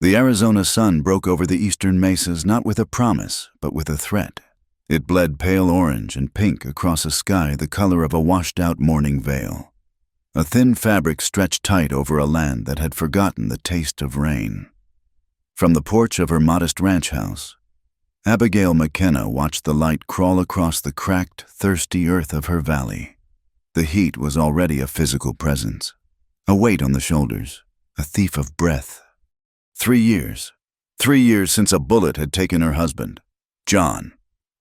The Arizona sun broke over the eastern mesas not with a promise, but with a threat. It bled pale orange and pink across a sky the color of a washed-out morning veil. A thin fabric stretched tight over a land that had forgotten the taste of rain. From the porch of her modest ranch house, Abigail McKenna watched the light crawl across the cracked, thirsty earth of her valley. The heat was already a physical presence, a weight on the shoulders, a thief of breath. 3 years. 3 years since a bullet had taken her husband, John,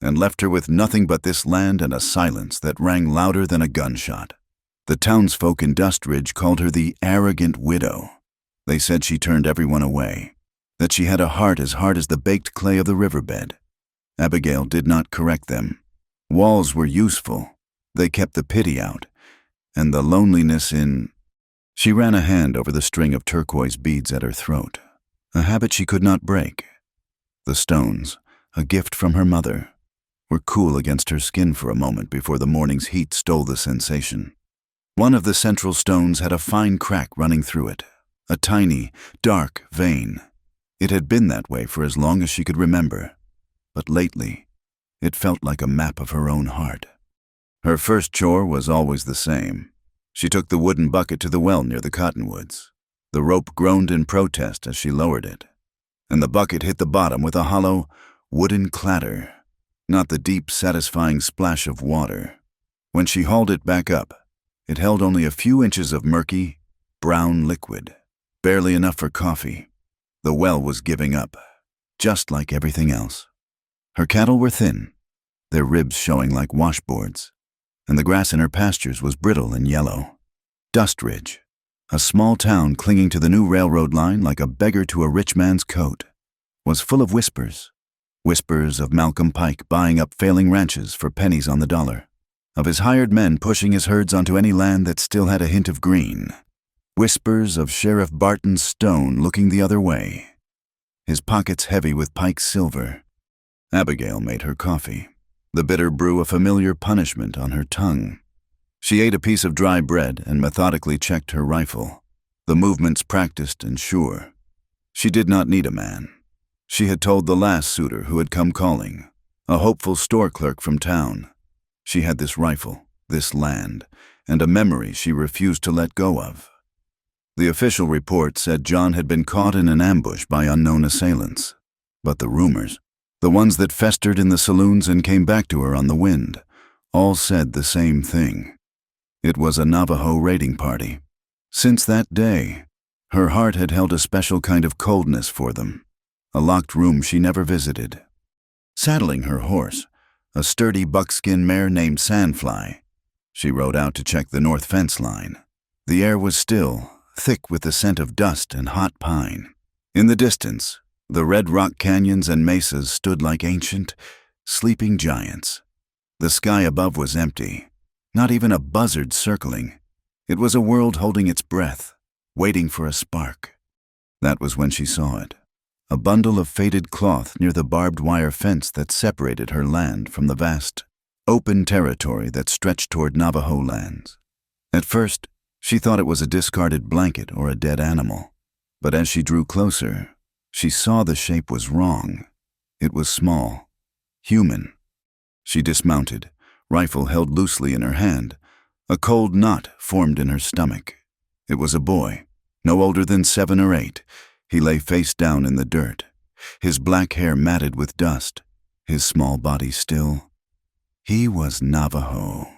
and left her with nothing but this land and a silence that rang louder than a gunshot. The townsfolk in Dust Ridge called her the arrogant widow. They said she turned everyone away, that she had a heart as hard as the baked clay of the riverbed. Abigail did not correct them. Walls were useful. They kept the pity out, and the loneliness in. She ran a hand over the string of turquoise beads at her throat, a habit she could not break. The stones, a gift from her mother, were cool against her skin for a moment before the morning's heat stole the sensation. One of the central stones had a fine crack running through it, a tiny, dark vein. It had been that way for as long as she could remember, but lately, it felt like a map of her own heart. Her first chore was always the same. She took the wooden bucket to the well near the cottonwoods. The rope groaned in protest as she lowered it, and the bucket hit the bottom with a hollow, wooden clatter, not the deep, satisfying splash of water. When she hauled it back up, it held only a few inches of murky, brown liquid, barely enough for coffee. The well was giving up, just like everything else. Her cattle were thin, their ribs showing like washboards, and the grass in her pastures was brittle and yellow. Dust Ridge, a small town clinging to the new railroad line like a beggar to a rich man's coat, was full of whispers. Whispers of Malcolm Pike buying up failing ranches for pennies on the dollar, of his hired men pushing his herds onto any land that still had a hint of green. Whispers of Sheriff Barton Stone looking the other way, his pockets heavy with Pike's silver. Abigail made her coffee, the bitter brew a familiar punishment on her tongue. She ate a piece of dry bread and methodically checked her rifle, the movements practiced and sure. She did not need a man. She had told the last suitor who had come calling, a hopeful store clerk from town. She had this rifle, this land, and a memory she refused to let go of. The official report said John had been caught in an ambush by unknown assailants, but the rumors, the ones that festered in the saloons and came back to her on the wind, all said the same thing. It was a Navajo raiding party. Since that day, her heart had held a special kind of coldness for them, a locked room she never visited. Saddling her horse, a sturdy buckskin mare named Sandfly, she rode out to check the north fence line. The air was still, thick with the scent of dust and hot pine. In the distance, the red rock canyons and mesas stood like ancient, sleeping giants. The sky above was empty, not even a buzzard circling. It was a world holding its breath, waiting for a spark. That was when she saw it, a bundle of faded cloth near the barbed wire fence that separated her land from the vast, open territory that stretched toward Navajo lands. At first, she thought it was a discarded blanket or a dead animal, but as she drew closer, she saw the shape was wrong. It was small, human. She dismounted, rifle held loosely in her hand. A cold knot formed in her stomach. It was a boy, no older than 7 or 8. He lay face down in the dirt, his black hair matted with dust, his small body still. He was Navajo.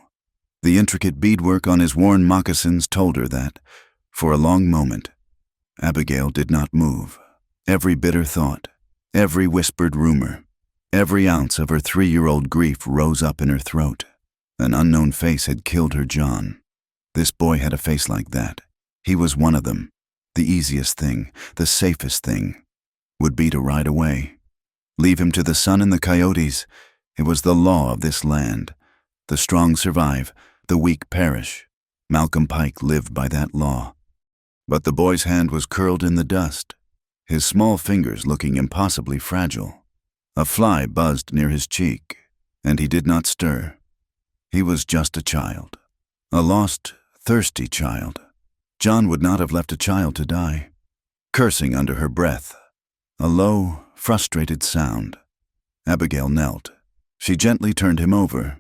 The intricate beadwork on his worn moccasins told her that, for a long moment, Abigail did not move. Every bitter thought, every whispered rumor, every ounce of her 3-year-old grief rose up in her throat. An unknown face had killed her John. This boy had a face like that. He was one of them. The easiest thing, the safest thing, would be to ride away. Leave him to the sun and the coyotes. It was the law of this land. The strong survive, the weak perish. Malcolm Pike lived by that law. But the boy's hand was curled in the dust, his small fingers looking impossibly fragile. A fly buzzed near his cheek, and he did not stir. He was just a child, a lost, thirsty child. John would not have left a child to die. Cursing under her breath, a low, frustrated sound. Abigail knelt. She gently turned him over.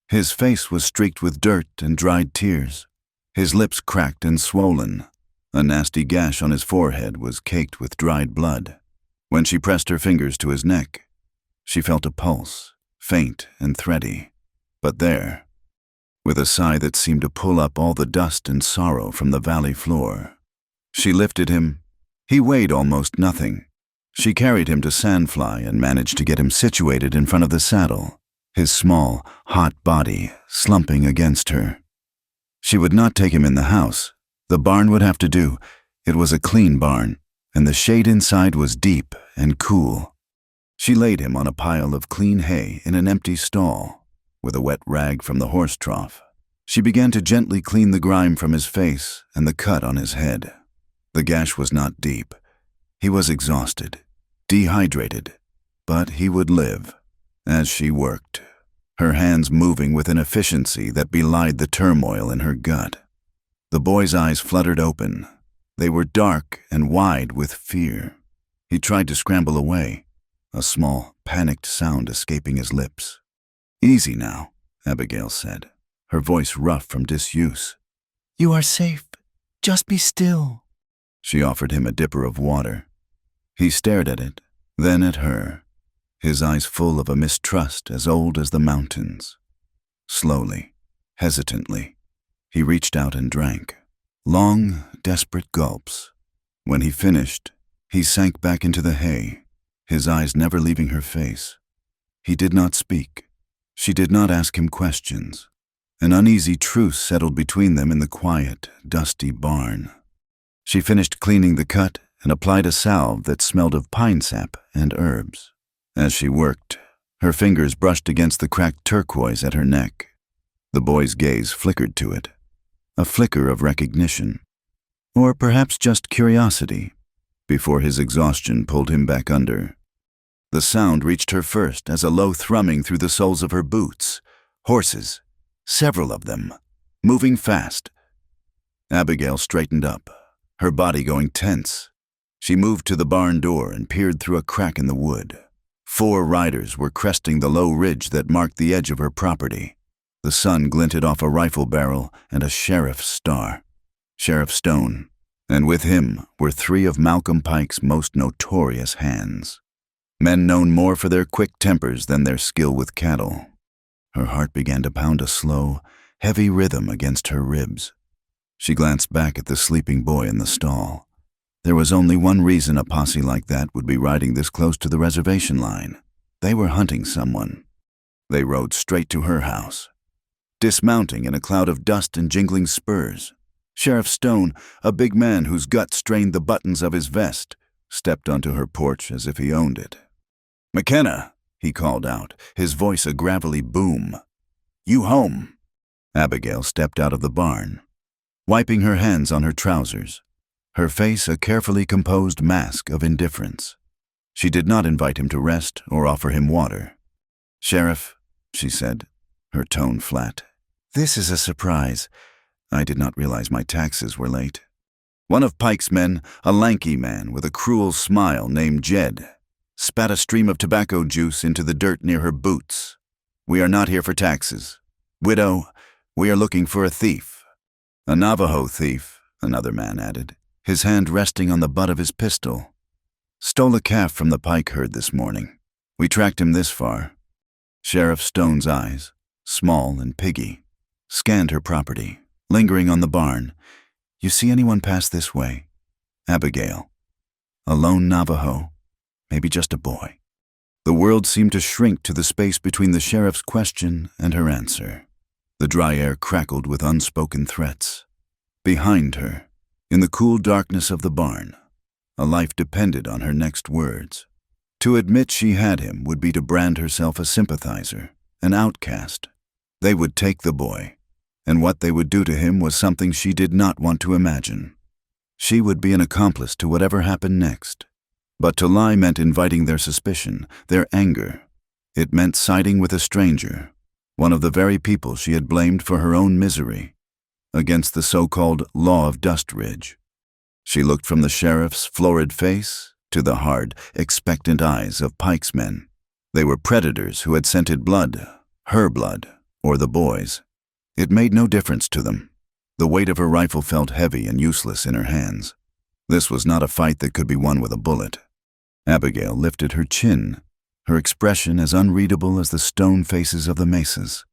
His face was streaked with dirt and dried tears. His lips cracked and swollen. A nasty gash on his forehead was caked with dried blood. When she pressed her fingers to his neck, she felt a pulse, faint and thready. But there, with a sigh that seemed to pull up all the dust and sorrow from the valley floor, she lifted him. He weighed almost nothing. She carried him to Sandfly and managed to get him situated in front of the saddle, his small, hot body slumping against her. She would not take him in the house. The barn would have to do. It was a clean barn, and the shade inside was deep and cool. She laid him on a pile of clean hay in an empty stall. With a wet rag from the horse trough, she began to gently clean the grime from his face and the cut on his head. The gash was not deep. He was exhausted, dehydrated, but he would live. As she worked, her hands moving with an efficiency that belied the turmoil in her gut. The boy's eyes fluttered open. They were dark and wide with fear. He tried to scramble away, a small, panicked sound escaping his lips. "Easy now," Abigail said, her voice rough from disuse. "You are safe. Just be still." She offered him a dipper of water. He stared at it, then at her, his eyes full of a mistrust as old as the mountains. Slowly, hesitantly, he reached out and drank. Long, desperate gulps. When he finished, he sank back into the hay, his eyes never leaving her face. He did not speak. She did not ask him questions. An uneasy truce settled between them in the quiet, dusty barn. She finished cleaning the cut and applied a salve that smelled of pine sap and herbs. As she worked, her fingers brushed against the cracked turquoise at her neck. The boy's gaze flickered to it, a flicker of recognition, or perhaps just curiosity, before his exhaustion pulled him back under. The sound reached her first as a low thrumming through the soles of her boots. Horses, several of them, moving fast. Abigail straightened up, her body going tense. She moved to the barn door and peered through a crack in the wood. 4 riders were cresting the low ridge that marked the edge of her property. The sun glinted off a rifle barrel and a sheriff's star. Sheriff Stone, and with him were 3 of Malcolm Pike's most notorious hands. Men known more for their quick tempers than their skill with cattle. Her heart began to pound a slow, heavy rhythm against her ribs. She glanced back at the sleeping boy in the stall. There was only one reason a posse like that would be riding this close to the reservation line. They were hunting someone. They rode straight to her house, dismounting in a cloud of dust and jingling spurs. Sheriff Stone, a big man whose gut strained the buttons of his vest, stepped onto her porch as if he owned it. "McKenna," he called out, his voice a gravelly boom. "You home?" Abigail stepped out of the barn, wiping her hands on her trousers, her face a carefully composed mask of indifference. She did not invite him to rest or offer him water. "Sheriff," she said, her tone flat, "this is a surprise. I did not realize my taxes were late." One of Pike's men, a lanky man with a cruel smile named Jed, spat a stream of tobacco juice into the dirt near her boots. "We are not here for taxes. Widow, we are looking for a thief." "A Navajo thief," another man added, his hand resting on the butt of his pistol. "Stole a calf from the Pike herd this morning. We tracked him this far." Sheriff Stone's eyes, small and piggy, scanned her property, lingering on the barn. "You see anyone pass this way?" "Abigail." "A lone Navajo? Maybe just a boy." The world seemed to shrink to the space between the sheriff's question and her answer. The dry air crackled with unspoken threats. Behind her, in the cool darkness of the barn, a life depended on her next words. To admit she had him would be to brand herself a sympathizer, an outcast. They would take the boy, and what they would do to him was something she did not want to imagine. She would be an accomplice to whatever happened next. But to lie meant inviting their suspicion, their anger. It meant siding with a stranger, one of the very people she had blamed for her own misery, against the so-called law of Dust Ridge. She looked from the sheriff's florid face to the hard, expectant eyes of Pike's men. They were predators who had scented blood, her blood, or the boys'. It made no difference to them. The weight of her rifle felt heavy and useless in her hands. This was not a fight that could be won with a bullet. Abigail lifted her chin, her expression as unreadable as the stone faces of the mesas.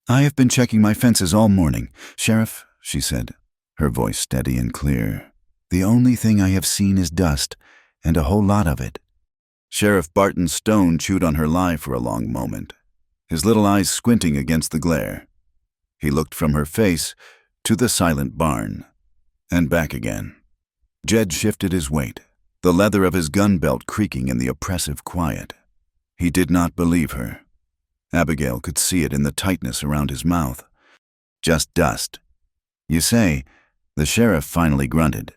"I have been checking my fences all morning, Sheriff," she said, her voice steady and clear. "The only thing I have seen is dust, and a whole lot of it." Sheriff Barton Stone chewed on her lie for a long moment, his little eyes squinting against the glare. He looked from her face to the silent barn, and back again. Jed shifted his weight, the leather of his gun belt creaking in the oppressive quiet. He did not believe her. Abigail could see it in the tightness around his mouth. "Just dust. You say," the sheriff finally grunted.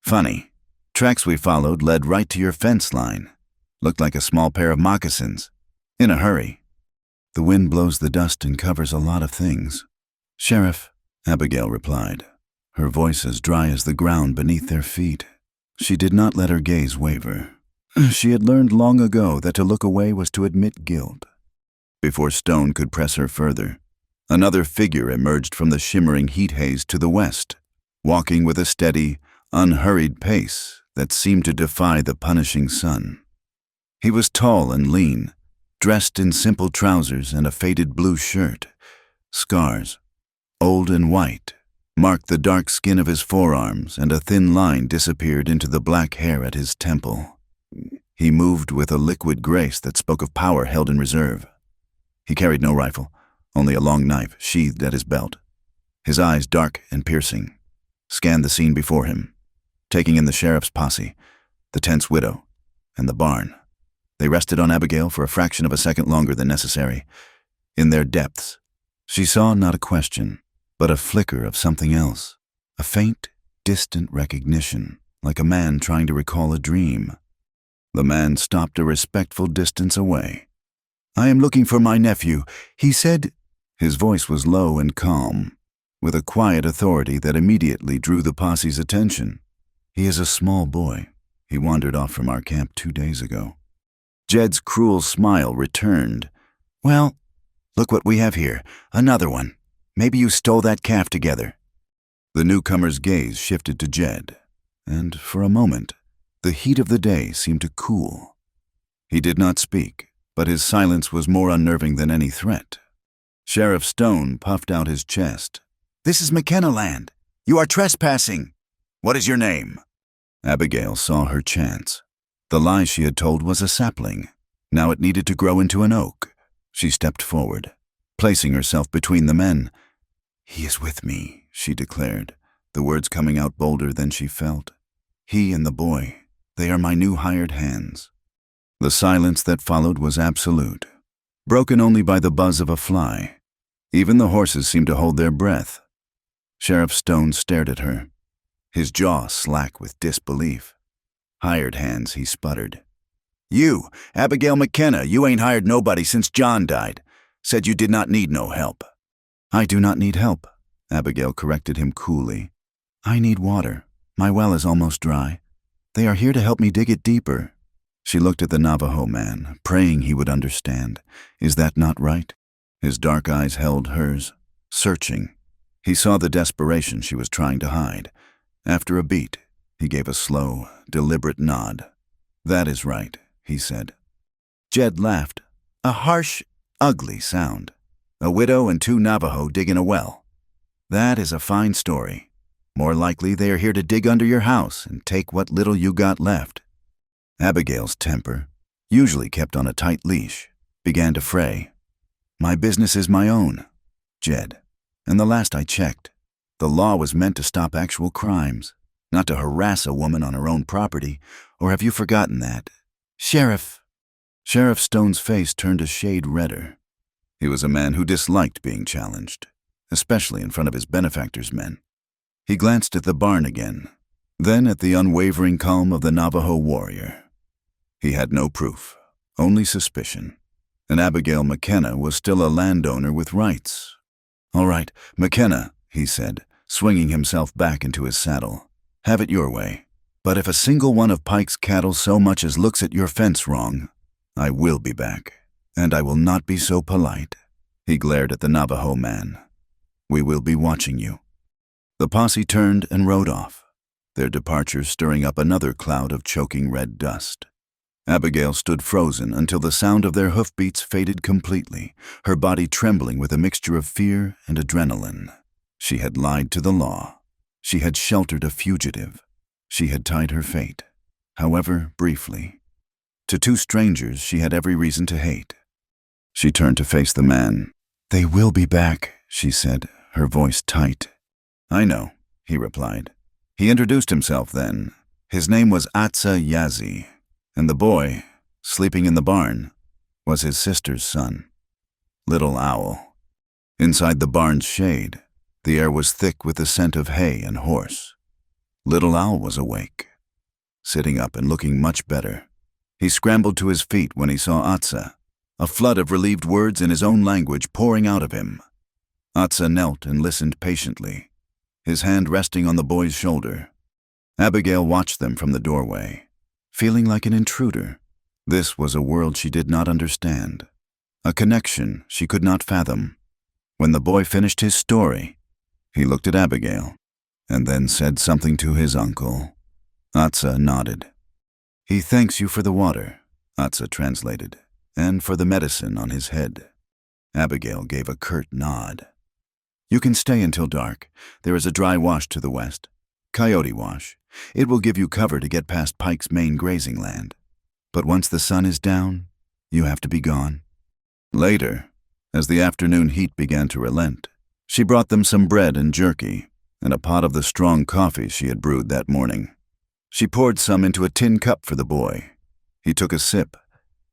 "Funny. Tracks we followed led right to your fence line. Looked like a small pair of moccasins. In a hurry." "The wind blows the dust and covers a lot of things." "Sheriff," Abigail replied, her voice as dry as the ground beneath their feet. She did not let her gaze waver. She had learned long ago that to look away was to admit guilt. Before Stone could press her further, another figure emerged from the shimmering heat haze to the west, walking with a steady, unhurried pace that seemed to defy the punishing sun. He was tall and lean, dressed in simple trousers and a faded blue shirt. Scars, old and white, marked the dark skin of his forearms, and a thin line disappeared into the black hair at his temple. He moved with a liquid grace that spoke of power held in reserve. He carried no rifle, only a long knife sheathed at his belt. His eyes, dark and piercing, scanned the scene before him, taking in the sheriff's posse, the tense widow, and the barn. They rested on Abigail for a fraction of a second longer than necessary. In their depths, she saw not a question, but a flicker of something else, a faint, distant recognition, like a man trying to recall a dream. The man stopped a respectful distance away. "I am looking for my nephew. He said—" His voice was low and calm, with a quiet authority that immediately drew the posse's attention. "He is a small boy. He wandered off from our camp 2 days ago." Jed's cruel smile returned. "Well, look what we have here. Another one. Maybe you stole that calf together." The newcomer's gaze shifted to Jed, and for a moment, the heat of the day seemed to cool. He did not speak, but his silence was more unnerving than any threat. Sheriff Stone puffed out his chest. "This is McKenna land. You are trespassing. What is your name?" Abigail saw her chance. The lie she had told was a sapling. Now it needed to grow into an oak. She stepped forward, placing herself between the men. "He is with me," she declared, the words coming out bolder than she felt. "He and the boy, they are my new hired hands." The silence that followed was absolute, broken only by the buzz of a fly. Even the horses seemed to hold their breath. Sheriff Stone stared at her, his jaw slack with disbelief. "Hired hands," he sputtered. "You, Abigail McKenna, you ain't hired nobody since John died. Said you did not need no help." "I do not need help," Abigail corrected him coolly. "I need water. My well is almost dry. They are here to help me dig it deeper." She looked at the Navajo man, praying he would understand. Is that not right? His dark eyes held hers, searching. He saw the desperation she was trying to hide. After a beat, he gave a slow, deliberate nod. "That is right," he said. Jed laughed, a harsh, ugly sound. "A widow and 2 Navajo digging a well. That is a fine story. More likely they are here to dig under your house and take what little you got left." Abigail's temper, usually kept on a tight leash, began to fray. "My business is my own, Jed, and the last I checked, the law was meant to stop actual crimes, not to harass a woman on her own property. Or have you forgotten that?" "Sheriff." Sheriff Stone's face turned a shade redder. He was a man who disliked being challenged, especially in front of his benefactor's men. He glanced at the barn again, then at the unwavering calm of the Navajo warrior. He had no proof, only suspicion, and Abigail McKenna was still a landowner with rights. "All right, McKenna," he said, swinging himself back into his saddle. "Have it your way. But if a single one of Pike's cattle so much as looks at your fence wrong, I will be back, and I will not be so polite." He glared at the Navajo man. "We will be watching you." The posse turned and rode off, their departure stirring up another cloud of choking red dust. Abigail stood frozen until the sound of their hoofbeats faded completely, her body trembling with a mixture of fear and adrenaline. She had lied to the law. She had sheltered a fugitive. She had tied her fate, however briefly, to two strangers she had every reason to hate. She turned to face the man. "They will be back," she said, her voice tight. "I know," he replied. He introduced himself then. His name was Atsa Yazi, and the boy, sleeping in the barn, was his sister's son, Little Owl. Inside the barn's shade, the air was thick with the scent of hay and horse. Little Owl was awake, sitting up and looking much better. He scrambled to his feet when he saw Atsa, a flood of relieved words in his own language pouring out of him. Atsa knelt and listened patiently, his hand resting on the boy's shoulder. Abigail watched them from the doorway, feeling like an intruder. This was a world she did not understand, a connection she could not fathom. When the boy finished his story, he looked at Abigail and then said something to his uncle. Atsa nodded. "He thanks you for the water," Atsa translated, "and for the medicine on his head." Abigail gave a curt nod. "You can stay until dark. There is a dry wash to the west. Coyote Wash. It will give you cover to get past Pike's main grazing land. But once the sun is down, you have to be gone." Later, as the afternoon heat began to relent, she brought them some bread and jerky and a pot of the strong coffee she had brewed that morning. She poured some into a tin cup for the boy. He took a sip,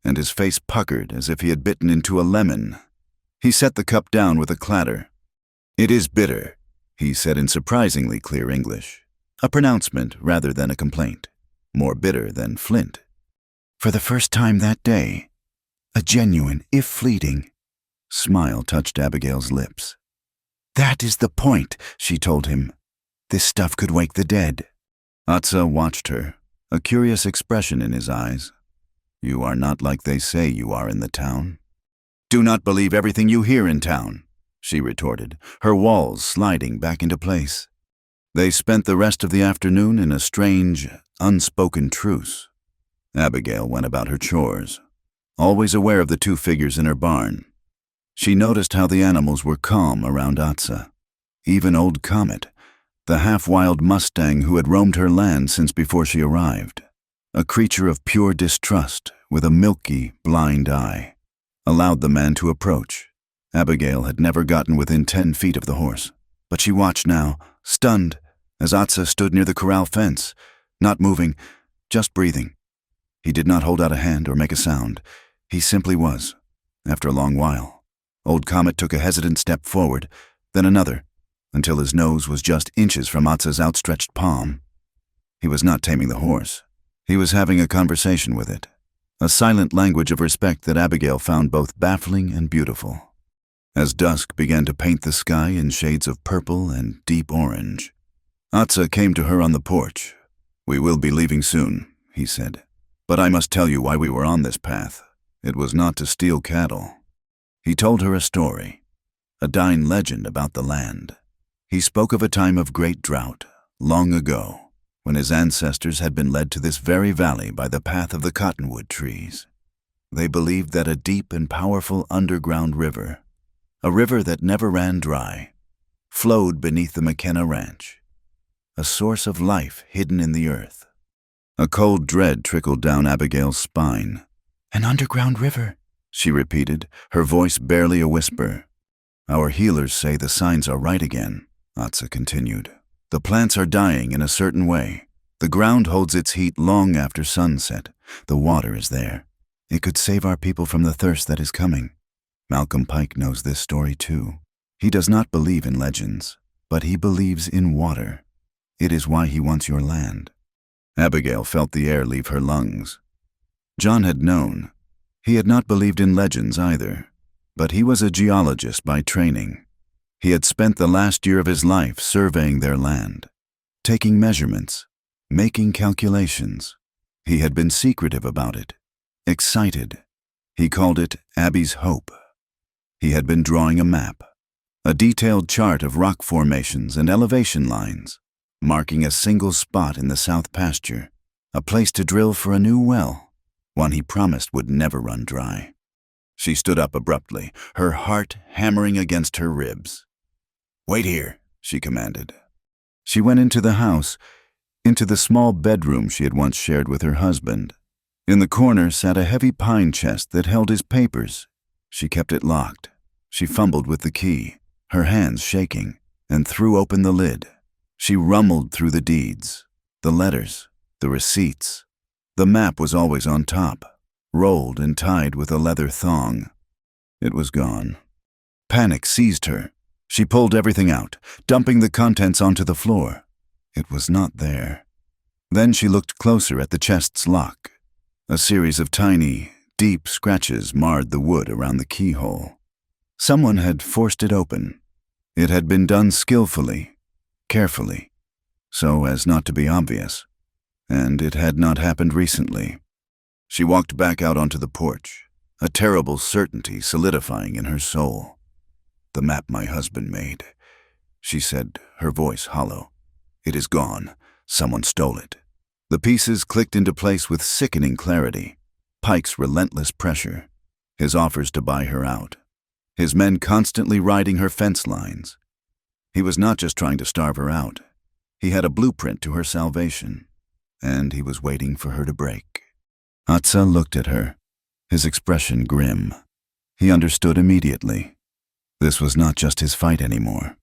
and his face puckered as if he had bitten into a lemon. He set the cup down with a clatter. "It is bitter," he said in surprisingly clear English, a pronouncement rather than a complaint, more bitter than flint. For the first time that day, a genuine, if fleeting, smile touched Abigail's lips. "That is the point," she told him. "This stuff could wake the dead." Atsa watched her, a curious expression in his eyes. "You are not like they say you are in the town." "Do not believe everything you hear in town," she retorted, her walls sliding back into place. They spent the rest of the afternoon in a strange, unspoken truce. Abigail went about her chores, always aware of the two figures in her barn. She noticed how the animals were calm around Atsa. Even old Comet, the half-wild Mustang who had roamed her land since before she arrived, a creature of pure distrust with a milky, blind eye, allowed the man to approach. Abigail had never gotten within 10 feet of the horse, but she watched now, stunned, as Atsa stood near the corral fence, not moving, just breathing. He did not hold out a hand or make a sound. He simply was, after a long while. Old Comet took a hesitant step forward, then another, until his nose was just inches from Atsa's outstretched palm. He was not taming the horse. He was having a conversation with it, a silent language of respect that Abigail found both baffling and beautiful. As dusk began to paint the sky in shades of purple and deep orange, Atsa came to her on the porch. "We will be leaving soon," he said, "but I must tell you why we were on this path. It was not to steal cattle." He told her a story, a dying legend about the land. He spoke of a time of great drought, long ago, when his ancestors had been led to this very valley by the path of the cottonwood trees. They believed that a deep and powerful underground river, a river that never ran dry, flowed beneath the McKenna Ranch, a source of life hidden in the earth. A cold dread trickled down Abigail's spine. "An underground river," she repeated, her voice barely a whisper. "Our healers say the signs are right again," Atsa continued. "The plants are dying in a certain way. The ground holds its heat long after sunset. The water is there. It could save our people from the thirst that is coming." Malcolm Pike knows this story too. He does not believe in legends, but he believes in water. It is why he wants your land. Abigail felt the air leave her lungs. John had known. He had not believed in legends either, but he was a geologist by training. He had spent the last year of his life surveying their land, taking measurements, making calculations. He had been secretive about it, excited. He called it Abby's Hope. He had been drawing a map, a detailed chart of rock formations and elevation lines, marking a single spot in the south pasture, a place to drill for a new well, one he promised would never run dry. She stood up abruptly, her heart hammering against her ribs. "Wait here," she commanded. She went into the house, into the small bedroom she had once shared with her husband. In the corner sat a heavy pine chest that held his papers. She kept it locked. She fumbled with the key, her hands shaking, and threw open the lid. She rumbled through the deeds, the letters, the receipts. The map was always on top, rolled and tied with a leather thong. It was gone. Panic seized her. She pulled everything out, dumping the contents onto the floor. It was not there. Then she looked closer at the chest's lock. A series of tiny, deep scratches marred the wood around the keyhole. Someone had forced it open. It had been done skillfully, carefully, so as not to be obvious, and it had not happened recently. She walked back out onto the porch, a terrible certainty solidifying in her soul. "The map my husband made," she said, her voice hollow. "It is gone. Someone stole it." The pieces clicked into place with sickening clarity. Pike's relentless pressure, his offers to buy her out, his men constantly riding her fence lines. He was not just trying to starve her out. He had a blueprint to her salvation, and he was waiting for her to break. Atsa looked at her, his expression grim. He understood immediately. This was not just his fight anymore.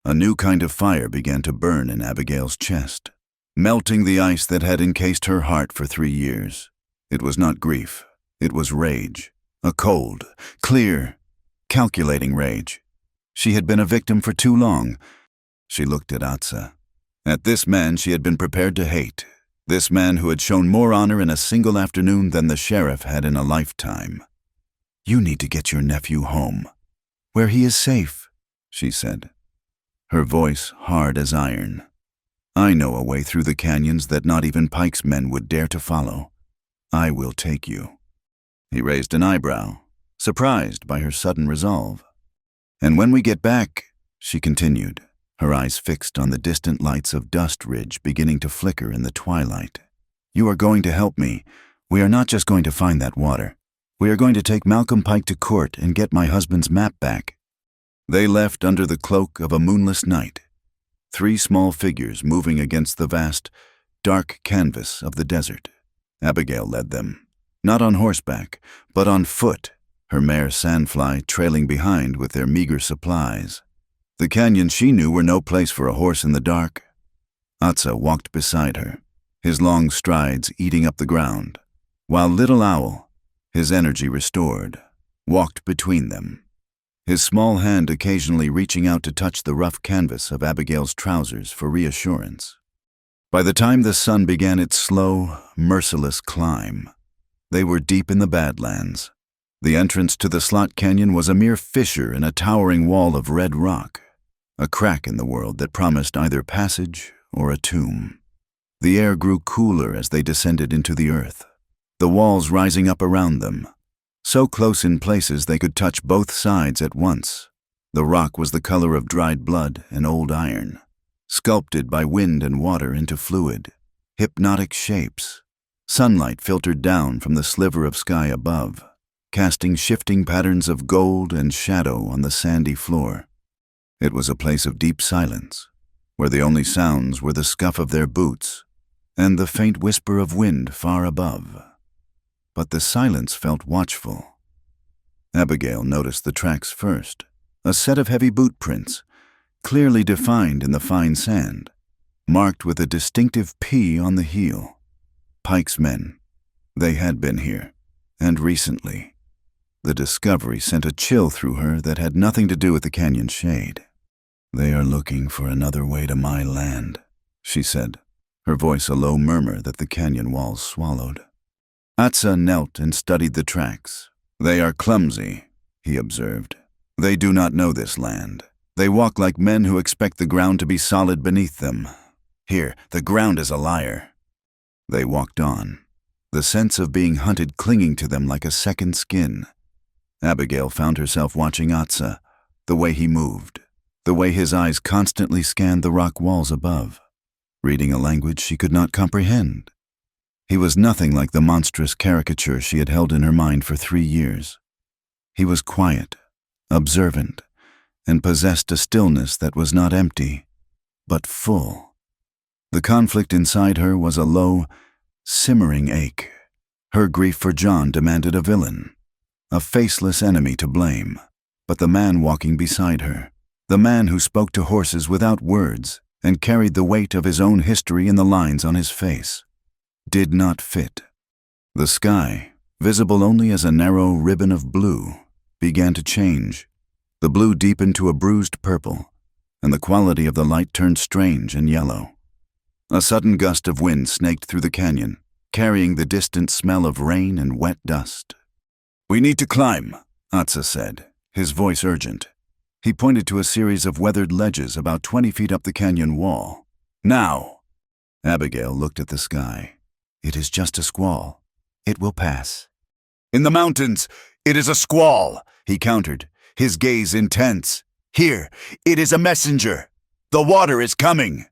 A new kind of fire began to burn in Abigail's chest, melting the ice that had encased her heart for 3 years. It was not grief. It was rage. A cold, clear, calculating rage. She had been a victim for too long. She looked at Atsa. At this man she had been prepared to hate. This man who had shown more honor in a single afternoon than the sheriff had in a lifetime. "You need to get your nephew home, where he is safe," she said, her voice hard as iron. "I know a way through the canyons that not even Pike's men would dare to follow. I will take you." He raised an eyebrow, surprised by her sudden resolve. "And when we get back," she continued, her eyes fixed on the distant lights of Dust Ridge beginning to flicker in the twilight, "you are going to help me. We are not just going to find that water. We are going to take Malcolm Pike to court and get my husband's map back." They left under the cloak of a moonless night, 3 small figures moving against the vast, dark canvas of the desert. Abigail led them, not on horseback, but on foot, her mare Sandfly trailing behind with their meager supplies. The canyons she knew were no place for a horse in the dark. Atsa walked beside her, his long strides eating up the ground, while Little Owl, his energy restored, walked between them, his small hand occasionally reaching out to touch the rough canvas of Abigail's trousers for reassurance. By the time the sun began its slow, merciless climb, they were deep in the Badlands. The entrance to the Slot Canyon was a mere fissure in a towering wall of red rock, a crack in the world that promised either passage or a tomb. The air grew cooler as they descended into the earth, the walls rising up around them, so close in places they could touch both sides at once. The rock was the color of dried blood and old iron, sculpted by wind and water into fluid, hypnotic shapes. Sunlight filtered down from the sliver of sky above, casting shifting patterns of gold and shadow on the sandy floor. It was a place of deep silence, where the only sounds were the scuff of their boots and the faint whisper of wind far above. But the silence felt watchful. Abigail noticed the tracks first, a set of heavy boot prints, clearly defined in the fine sand, marked with a distinctive P on the heel. Pike's men. They had been here, and recently. The discovery sent a chill through her that had nothing to do with the canyon's shade. "They are looking for another way to my land," she said, her voice a low murmur that the canyon walls swallowed. Atsa knelt and studied the tracks. "They are clumsy," he observed. "They do not know this land. They walk like men who expect the ground to be solid beneath them. Here, the ground is a liar. They walked on, the sense of being hunted clinging to them like a second skin. Abigail found herself watching Atsa, the way he moved, the way his eyes constantly scanned the rock walls above, reading a language she could not comprehend. He was nothing like the monstrous caricature she had held in her mind for 3 years. He was quiet, observant, and possessed a stillness that was not empty, but full. The conflict inside her was a low, simmering ache. Her grief for John demanded a villain, a faceless enemy to blame. But the man walking beside her, the man who spoke to horses without words and carried the weight of his own history in the lines on his face, did not fit. The sky, visible only as a narrow ribbon of blue, began to change. The blue deepened to a bruised purple, and the quality of the light turned strange and yellow. A sudden gust of wind snaked through the canyon, carrying the distant smell of rain and wet dust. "We need to climb," Atsa said, his voice urgent. He pointed to a series of weathered ledges about 20 feet up the canyon wall. "Now!" Abigail looked at the sky. "It is just a squall. It will pass." "In the mountains, it is a squall," he countered, his gaze intense. "Here, it is a messenger. The water is coming."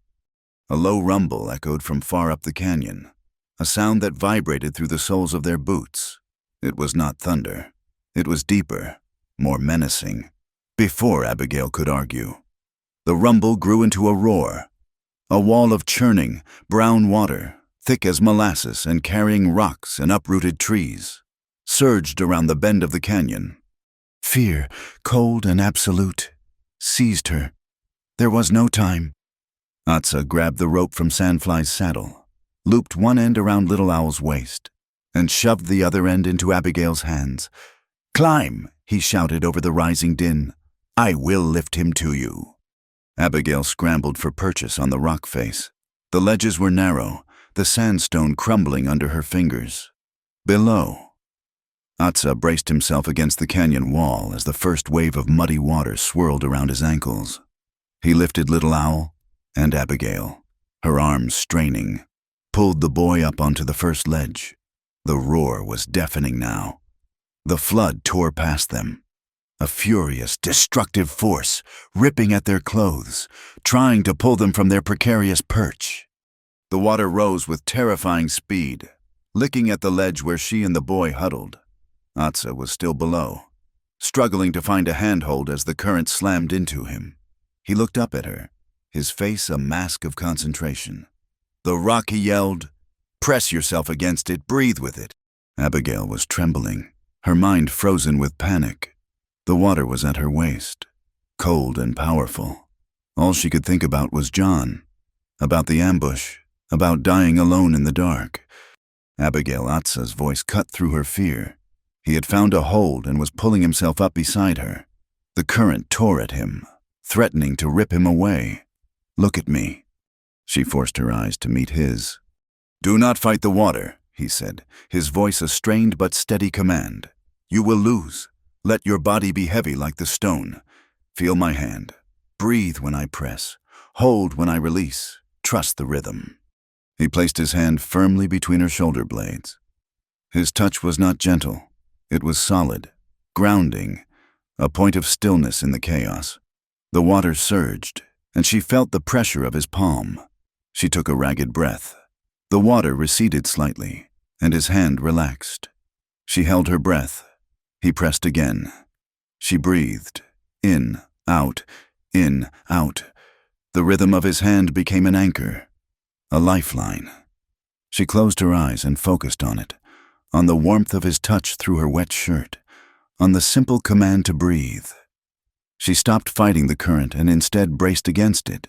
A low rumble echoed from far up the canyon, a sound that vibrated through the soles of their boots. It was not thunder. It was deeper, more menacing. Before Abigail could argue, the rumble grew into a roar, a wall of churning, brown water, thick as molasses and carrying rocks and uprooted trees, surged around the bend of the canyon. Fear, cold and absolute, seized her. There was no time. Atsa grabbed the rope from Sandfly's saddle, looped one end around Little Owl's waist, and shoved the other end into Abigail's hands. "Climb," he shouted over the rising din. "I will lift him to you." Abigail scrambled for purchase on the rock face. The ledges were narrow, the sandstone crumbling under her fingers. Below, Atsa braced himself against the canyon wall as the first wave of muddy water swirled around his ankles. He lifted Little Owl and Abigail, her arms straining, pulled the boy up onto the first ledge. The roar was deafening now. The flood tore past them, a furious, destructive force ripping at their clothes, trying to pull them from their precarious perch. The water rose with terrifying speed, licking at the ledge where she and the boy huddled. Atsa was still below, struggling to find a handhold as the current slammed into him. He looked up at her, his face a mask of concentration. "The rock," he yelled. "Press yourself against it, breathe with it." Abigail was trembling, her mind frozen with panic. The water was at her waist, cold and powerful. All she could think about was John, about the ambush, about dying alone in the dark. Abigail Atsa's voice cut through her fear. He had found a hold and was pulling himself up beside her. The current tore at him, threatening to rip him away. "Look at me." She forced her eyes to meet his. "Do not fight the water," he said, his voice a strained but steady command. "You will lose. Let your body be heavy like the stone. Feel my hand. Breathe when I press. Hold when I release. Trust the rhythm." He placed his hand firmly between her shoulder blades. His touch was not gentle. It was solid, grounding, a point of stillness in the chaos. The water surged, and she felt the pressure of his palm. She took a ragged breath. The water receded slightly, and his hand relaxed. She held her breath. He pressed again. She breathed. In, out, in, out. The rhythm of his hand became an anchor, a lifeline. She closed her eyes and focused on it, on the warmth of his touch through her wet shirt, on the simple command to breathe. She stopped fighting the current and instead braced against it,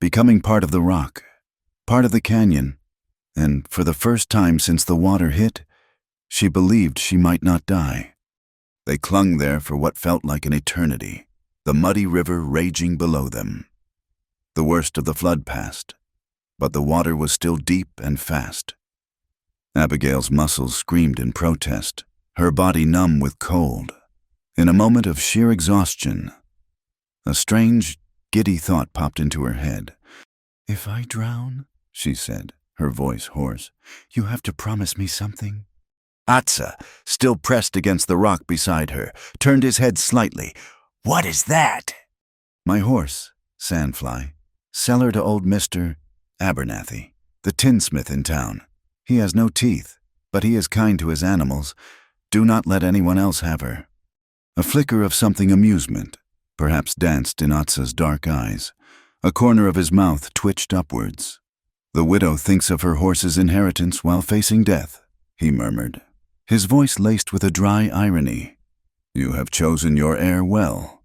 becoming part of the rock, part of the canyon, and for the first time since the water hit, she believed she might not die. They clung there for what felt like an eternity, the muddy river raging below them. The worst of the flood passed, but the water was still deep and fast. Abigail's muscles screamed in protest, her body numb with cold. In a moment of sheer exhaustion, a strange, giddy thought popped into her head. If I drown, she said, her voice hoarse, you have to promise me something. Atsa, still pressed against the rock beside her, turned his head slightly. What is that? My horse, Sandfly. Seller to old Mr. Abernathy, the tinsmith in town. He has no teeth, but he is kind to his animals. Do not let anyone else have her. A flicker of something amusement, perhaps danced in Atsa's dark eyes. A corner of his mouth twitched upwards. The widow thinks of her horse's inheritance while facing death, he murmured, his voice laced with a dry irony. You have chosen your heir well.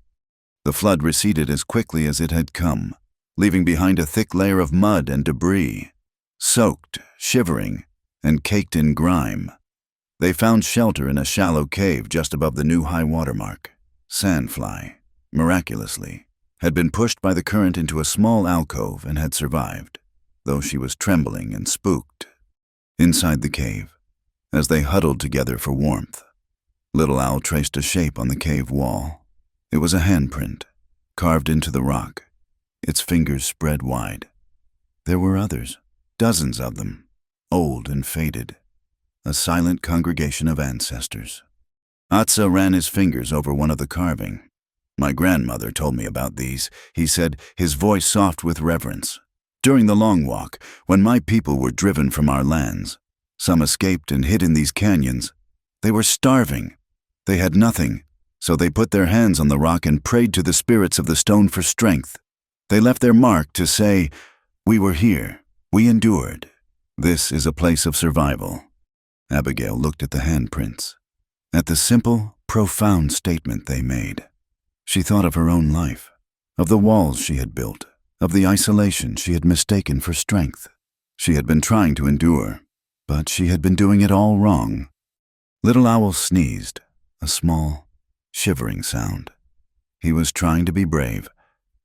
The flood receded as quickly as it had come, leaving behind a thick layer of mud and debris, soaked, shivering, and caked in grime. They found shelter in a shallow cave just above the new high water mark. Sandfly, miraculously, had been pushed by the current into a small alcove and had survived, though she was trembling and spooked. Inside the cave, as they huddled together for warmth, Little Owl traced a shape on the cave wall. It was a handprint, carved into the rock, its fingers spread wide. There were others, dozens of them, old and faded, a silent congregation of ancestors. Atsa ran his fingers over one of the carving. My grandmother told me about these, he said, his voice soft with reverence. During the long walk, when my people were driven from our lands, some escaped and hid in these canyons. They were starving. They had nothing, so they put their hands on the rock and prayed to the spirits of the stone for strength. They left their mark to say, we were here, we endured. This is a place of survival. Abigail looked at the handprints, at the simple, profound statement they made. She thought of her own life, of the walls she had built, of the isolation she had mistaken for strength. She had been trying to endure, but she had been doing it all wrong. Little Owl sneezed, a small, shivering sound. He was trying to be brave,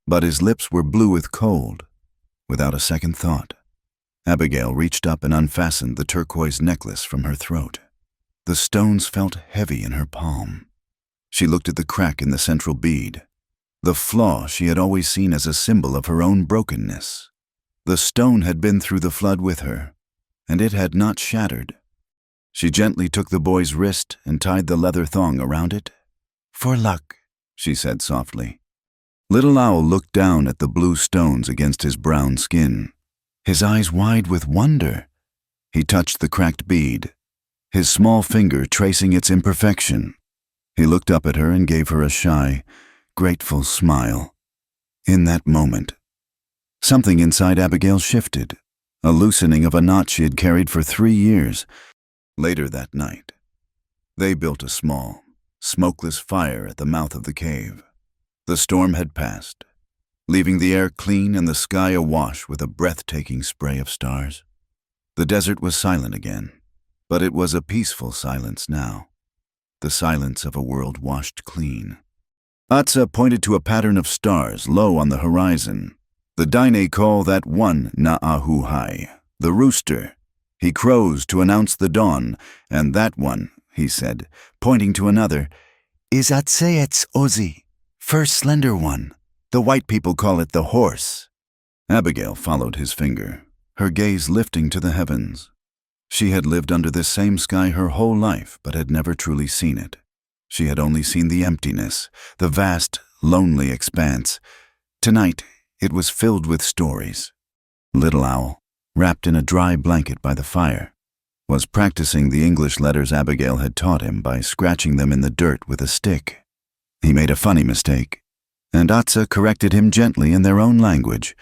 but his lips were blue with cold. Without a second thought, Abigail reached up and unfastened the turquoise necklace from her throat. The stones felt heavy in her palm. She looked at the crack in the central bead, the flaw she had always seen as a symbol of her own brokenness. The stone had been through the flood with her, and it had not shattered. She gently took the boy's wrist and tied the leather thong around it. For luck, she said softly. Little Owl looked down at the blue stones against his brown skin, his eyes wide with wonder. He touched the cracked bead, his small finger tracing its imperfection. He looked up at her and gave her a shy, grateful smile. In that moment, something inside Abigail shifted, a loosening of a knot she had carried for 3 years. Later that night, they built a small, smokeless fire at the mouth of the cave. The storm had passed, leaving the air clean and the sky awash with a breathtaking spray of stars. The desert was silent again, but it was a peaceful silence now, the silence of a world washed clean. Atsa pointed to a pattern of stars low on the horizon. The Daine call that one Na'ahuhai, the rooster. He crows to announce the dawn, and that one, he said, pointing to another, is Atseet's Ozi, first slender one. The white people call it the horse. Abigail followed his finger, her gaze lifting to the heavens. She had lived under this same sky her whole life, but had never truly seen it. She had only seen the emptiness, the vast, lonely expanse. Tonight, it was filled with stories. Little Owl, wrapped in a dry blanket by the fire, was practicing the English letters Abigail had taught him by scratching them in the dirt with a stick. He made a funny mistake, and Atsa corrected him gently in their own language.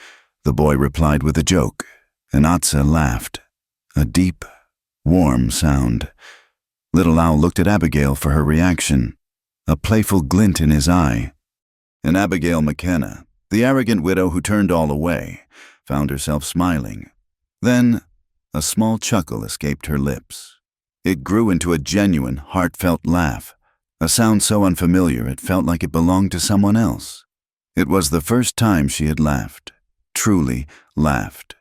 The boy replied with a joke, and Atsa laughed, a deep, warm sound. Little Owl looked at Abigail for her reaction, a playful glint in his eye. And Abigail McKenna, the arrogant widow who turned all away, found herself smiling. Then, a small chuckle escaped her lips. It grew into a genuine, heartfelt laugh, a sound so unfamiliar it felt like it belonged to someone else. It was the first time she had laughed, truly laughed.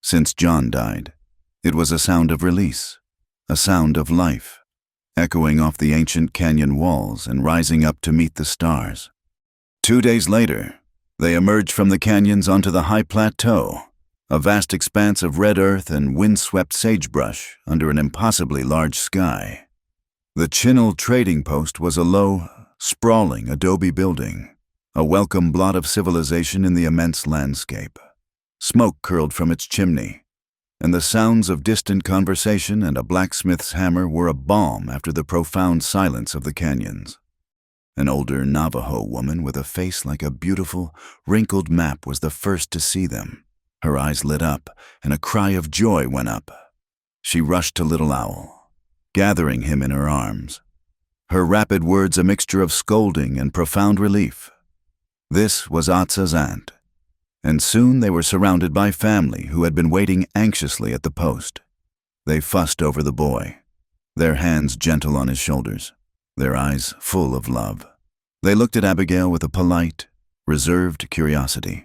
Since John died, it was a sound of release, a sound of life, echoing off the ancient canyon walls and rising up to meet the stars. 2 days later, they emerged from the canyons onto the high plateau, a vast expanse of red earth and windswept sagebrush under an impossibly large sky. The Chinle trading post was a low, sprawling adobe building, a welcome blot of civilization in the immense landscape. Smoke curled from its chimney, and the sounds of distant conversation and a blacksmith's hammer were a balm after the profound silence of the canyons. An older Navajo woman with a face like a beautiful, wrinkled map was the first to see them. Her eyes lit up, and a cry of joy went up. She rushed to Little Owl, gathering him in her arms. Her rapid words a mixture of scolding and profound relief. This was Atsa's aunt, and soon they were surrounded by family who had been waiting anxiously at the post. They fussed over the boy, their hands gentle on his shoulders, their eyes full of love. They looked at Abigail with a polite, reserved curiosity.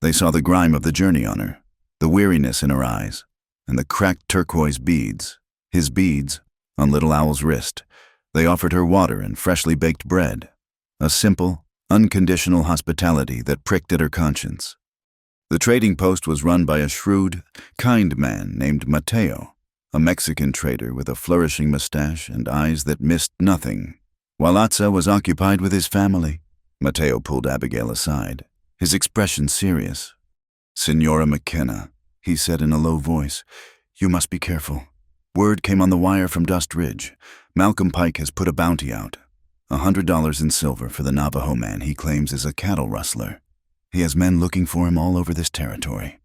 They saw the grime of the journey on her, the weariness in her eyes, and the cracked turquoise beads, his beads, on Little Owl's wrist. They offered her water and freshly baked bread, a simple, unconditional hospitality that pricked at her conscience. The trading post was run by a shrewd, kind man named Mateo, a Mexican trader with a flourishing mustache and eyes that missed nothing. While Atsa was occupied with his family, Mateo pulled Abigail aside, his expression serious. "Senora McKenna," he said in a low voice, "you must be careful. Word came on the wire from Dust Ridge. Malcolm Pike has put a bounty out, $100 in silver for the Navajo man he claims is a cattle rustler. He has men looking for him all over this territory."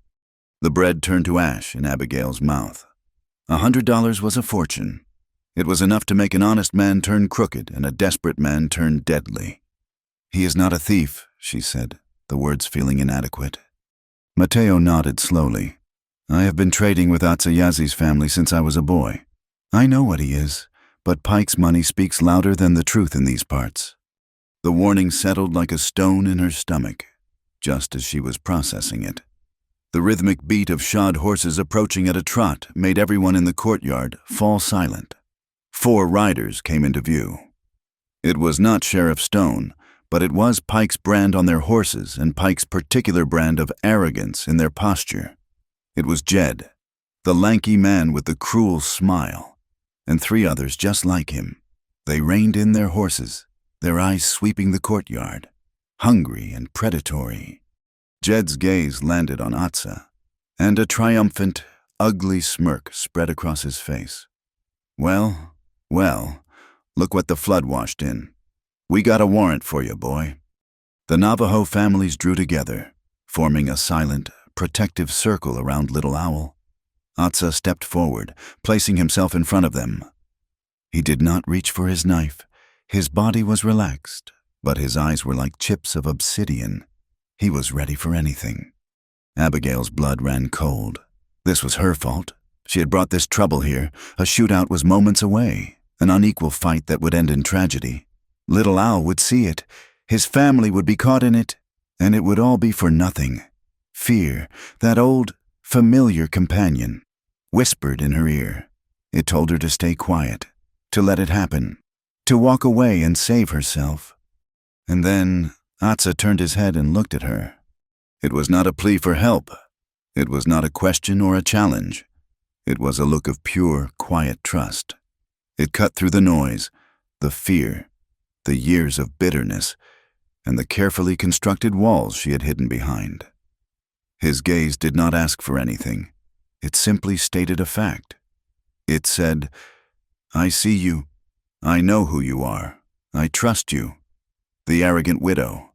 The bread turned to ash in Abigail's mouth. $100 was a fortune. It was enough to make an honest man turn crooked and a desperate man turn deadly. "He is not a thief," she said, the words feeling inadequate. Mateo nodded slowly. "I have been trading with Atsayazi's family since I was a boy. I know what he is, but Pike's money speaks louder than the truth in these parts." The warning settled like a stone in her stomach, just as she was processing it. The rhythmic beat of shod horses approaching at a trot made everyone in the courtyard fall silent. 4 riders came into view. It was not Sheriff Stone, but it was Pike's brand on their horses and Pike's particular brand of arrogance in their posture. It was Jed, the lanky man with the cruel smile, and 3 others just like him. They reined in their horses, their eyes sweeping the courtyard, hungry and predatory. Jed's gaze landed on Atsa, and a triumphant, ugly smirk spread across his face. Well, look what the flood washed in. We got a warrant for you, boy." The Navajo families drew together, forming a silent, protective circle around Little Owl. Atsa stepped forward, placing himself in front of them. He did not reach for his knife. His body was relaxed, but his eyes were like chips of obsidian. He was ready for anything. Abigail's blood ran cold. This was her fault. She had brought this trouble here. A shootout was moments away, an unequal fight that would end in tragedy. Little Owl would see it. His family would be caught in it, and it would all be for nothing. Fear, that old, familiar companion, whispered in her ear. It told her to stay quiet, to let it happen, to walk away and save herself. And then Atsa turned his head and looked at her. It was not a plea for help. It was not a question or a challenge. It was a look of pure, quiet trust. It cut through the noise, the fear, the years of bitterness, and the carefully constructed walls she had hidden behind. His gaze did not ask for anything. It simply stated a fact. It said, "I see you. I know who you are. I trust you." The arrogant widow,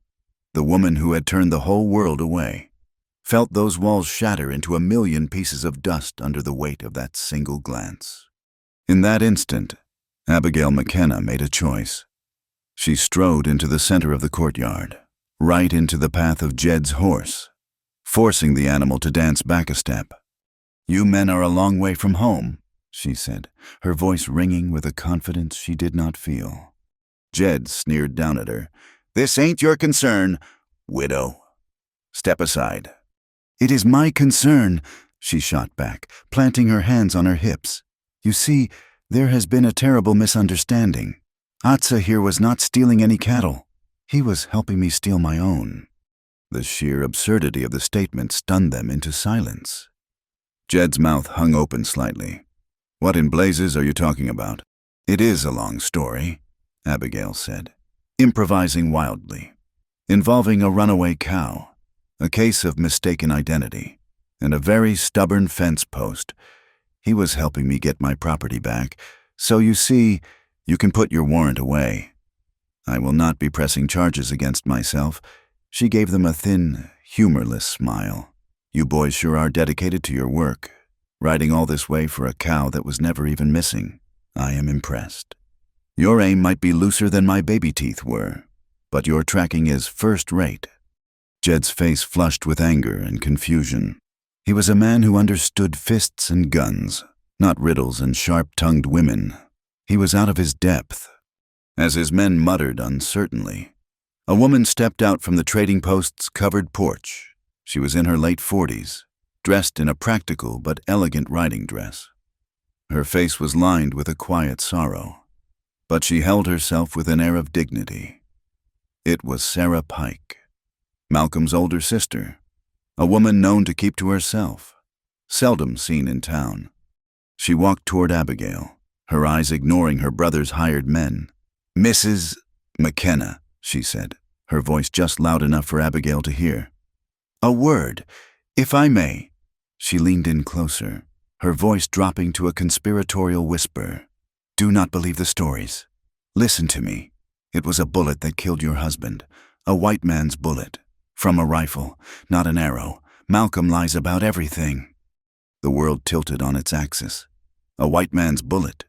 the woman who had turned the whole world away, felt those walls shatter into a million pieces of dust under the weight of that single glance. In that instant, Abigail McKenna made a choice. She strode into the center of the courtyard, right into the path of Jed's horse, forcing the animal to dance back a step. "You men are a long way from home," she said, her voice ringing with a confidence she did not feel. Jed sneered down at her. "This ain't your concern, widow. Step aside." "It is my concern," she shot back, planting her hands on her hips. "You see, there has been a terrible misunderstanding. Atsa here was not stealing any cattle. He was helping me steal my own." The sheer absurdity of the statement stunned them into silence. Jed's mouth hung open slightly. "What in blazes are you talking about?" "It is a long story," Abigail said, improvising wildly, "involving a runaway cow, a case of mistaken identity, and a very stubborn fence post. He was helping me get my property back, so you see, you can put your warrant away. I will not be pressing charges against myself." She gave them a thin, humorless smile. "You boys sure are dedicated to your work, riding all this way for a cow that was never even missing. I am impressed. Your aim might be looser than my baby teeth were, but your tracking is first-rate." Jed's face flushed with anger and confusion. He was a man who understood fists and guns, not riddles and sharp-tongued women. He was out of his depth. As his men muttered uncertainly, a woman stepped out from the trading post's covered porch. She was in her late 40s, dressed in a practical but elegant riding dress. Her face was lined with a quiet sorrow, but she held herself with an air of dignity. It was Sarah Pike, Malcolm's older sister, a woman known to keep to herself, seldom seen in town. She walked toward Abigail, her eyes ignoring her brother's hired men. "Mrs. McKenna," she said, her voice just loud enough for Abigail to hear. "A word, if I may." She leaned in closer, her voice dropping to a conspiratorial whisper. "Do not believe the stories. Listen to me. It was a bullet that killed your husband, a white man's bullet, from a rifle, not an arrow. Malcolm lies about everything." The world tilted on its axis. A white man's bullet.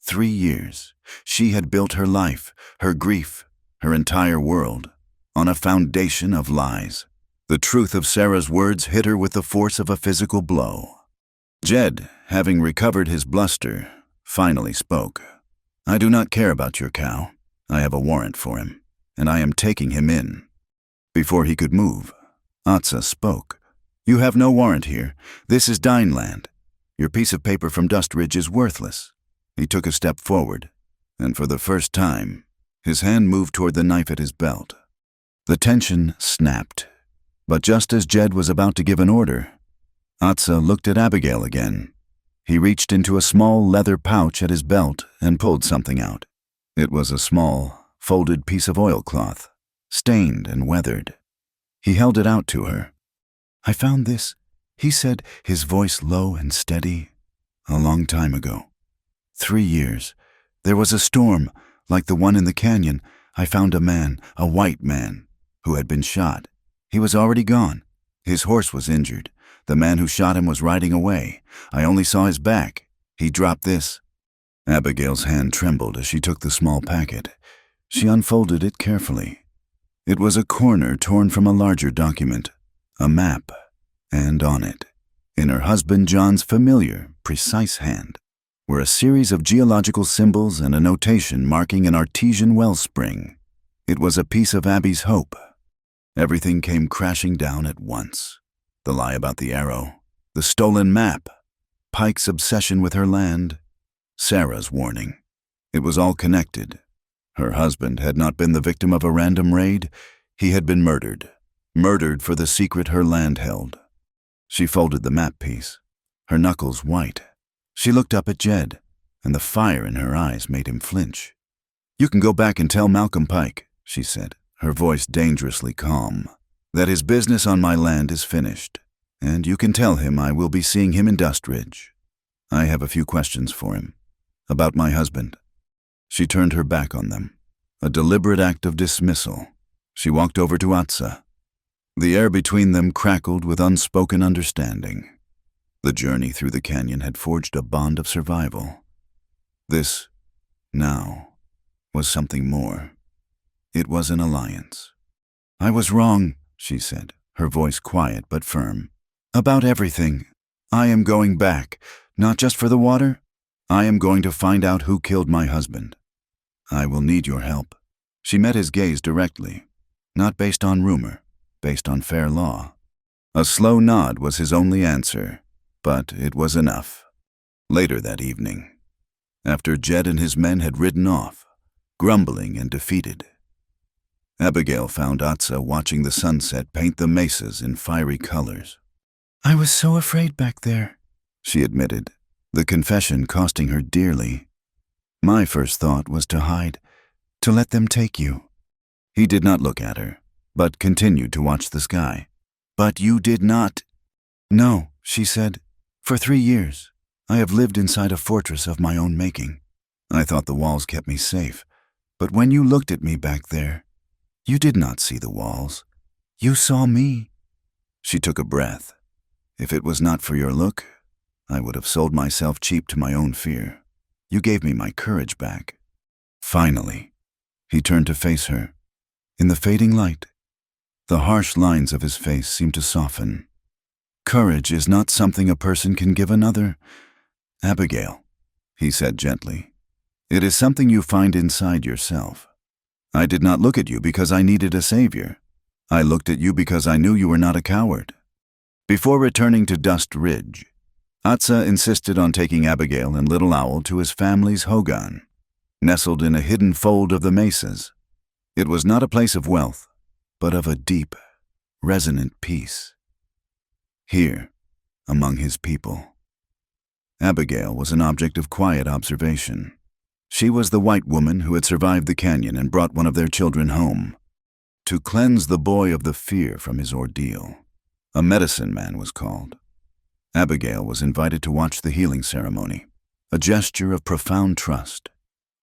3 years. She had built her life, her grief, her entire world, on a foundation of lies. The truth of Sarah's words hit her with the force of a physical blow. Jed, having recovered his bluster, finally spoke. "I do not care about your cow. I have a warrant for him, and I am taking him in." Before he could move, Atsa spoke. "You have no warrant here. This is Dine land. Your piece of paper from Dust Ridge is worthless." He took a step forward, and for the first time, his hand moved toward the knife at his belt. The tension snapped, but just as Jed was about to give an order, Atsa looked at Abigail again. He reached into a small leather pouch at his belt and pulled something out. It was a small, folded piece of oilcloth, stained and weathered. He held it out to her. "I found this," he said, his voice low and steady, "a long time ago. 3 years. There was a storm, like the one in the canyon. I found a man, a white man, who had been shot. He was already gone. His horse was injured. The man who shot him was riding away. I only saw his back. He dropped this." Abigail's hand trembled as she took the small packet. She unfolded it carefully. It was a corner torn from a larger document, a map, and on it, in her husband John's familiar, precise hand, were a series of geological symbols and a notation marking an artesian wellspring. It was a piece of Abby's hope. Everything came crashing down at once. The lie about the arrow, the stolen map, Pike's obsession with her land, Sarah's warning. It was all connected. Her husband had not been the victim of a random raid. He had been murdered. Murdered for the secret her land held. She folded the map piece, her knuckles white. She looked up at Jed, and the fire in her eyes made him flinch. "You can go back and tell Malcolm Pike," she said, her voice dangerously calm, "that his business on my land is finished, and you can tell him I will be seeing him in Dust Ridge. I have a few questions for him, about my husband." She turned her back on them, a deliberate act of dismissal. She walked over to Atsa. The air between them crackled with unspoken understanding. The journey through the canyon had forged a bond of survival. This, now, was something more. It was an alliance. "I was wrong," she said, her voice quiet but firm. "About everything. I am going back, not just for the water. I am going to find out who killed my husband. I will need your help." She met his gaze directly, not based on rumor, based on fair law. A slow nod was his only answer, but it was enough. Later that evening, after Jed and his men had ridden off, grumbling and defeated, Abigail found Atsa watching the sunset paint the mesas in fiery colors. I was so afraid back there, she admitted, the confession costing her dearly. My first thought was to hide, to let them take you. He did not look at her, but continued to watch the sky. But you did not. No, she said. For 3 years, I have lived inside a fortress of my own making. I thought the walls kept me safe, but when you looked at me back there, you did not see the walls. You saw me. She took a breath. If it was not for your look, I would have sold myself cheap to my own fear. You gave me my courage back. Finally, he turned to face her. In the fading light, the harsh lines of his face seemed to soften. Courage is not something a person can give another. Abigail, he said gently, it is something you find inside yourself. I did not look at you because I needed a savior. I looked at you because I knew you were not a coward. Before returning to Dust Ridge, Atsa insisted on taking Abigail and Little Owl to his family's hogan, nestled in a hidden fold of the mesas. It was not a place of wealth, but of a deep, resonant peace. Here, among his people. Abigail was an object of quiet observation. She was the white woman who had survived the canyon and brought one of their children home. To cleanse the boy of the fear from his ordeal, a medicine man was called. Abigail was invited to watch the healing ceremony, a gesture of profound trust.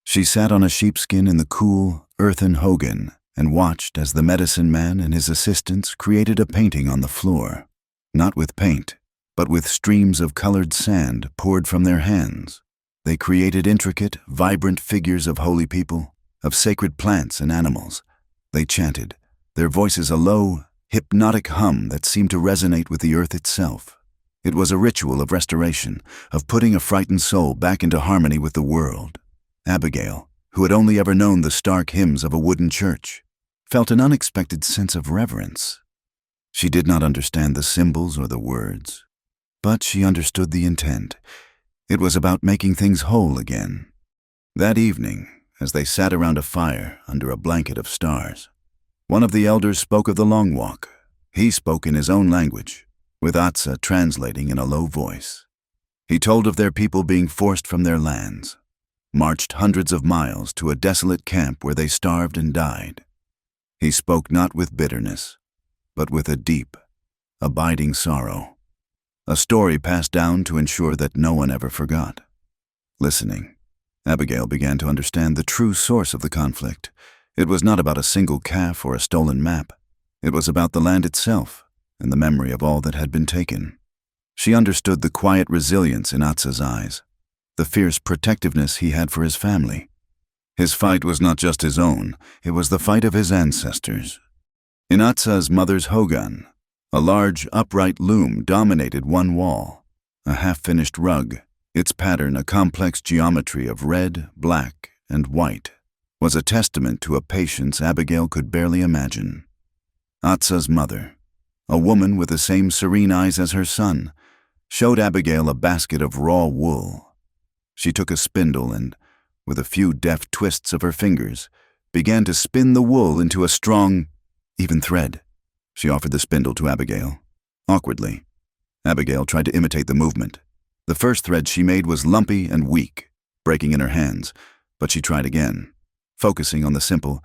She sat on a sheepskin in the cool, earthen hogan and watched as the medicine man and his assistants created a painting on the floor, not with paint, but with streams of colored sand poured from their hands. They created intricate, vibrant figures of holy people, of sacred plants and animals. They chanted, their voices a low, hypnotic hum that seemed to resonate with the earth itself. It was a ritual of restoration, of putting a frightened soul back into harmony with the world. Abigail, who had only ever known the stark hymns of a wooden church, felt an unexpected sense of reverence. She did not understand the symbols or the words, but she understood the intent. It was about making things whole again. That evening, as they sat around a fire under a blanket of stars, one of the elders spoke of the long walk. He spoke in his own language, with Atsa translating in a low voice. He told of their people being forced from their lands, marched hundreds of miles to a desolate camp where they starved and died. He spoke not with bitterness, but with a deep, abiding sorrow, a story passed down to ensure that no one ever forgot. Listening, Abigail began to understand the true source of the conflict. It was not about a single calf or a stolen map. It was about the land itself and the memory of all that had been taken. She understood the quiet resilience in Atsa's eyes, the fierce protectiveness he had for his family. His fight was not just his own, it was the fight of his ancestors. In Atsa's mother's hogan, a large, upright loom dominated one wall, a half-finished rug, its pattern a complex geometry of red, black, and white, was a testament to a patience Abigail could barely imagine. Atsa's mother, a woman with the same serene eyes as her son, showed Abigail a basket of raw wool. She took a spindle and, with a few deft twists of her fingers, began to spin the wool into a strong, even thread. She offered the spindle to Abigail, awkwardly. Abigail tried to imitate the movement. The first thread she made was lumpy and weak, breaking in her hands, but she tried again, focusing on the simple,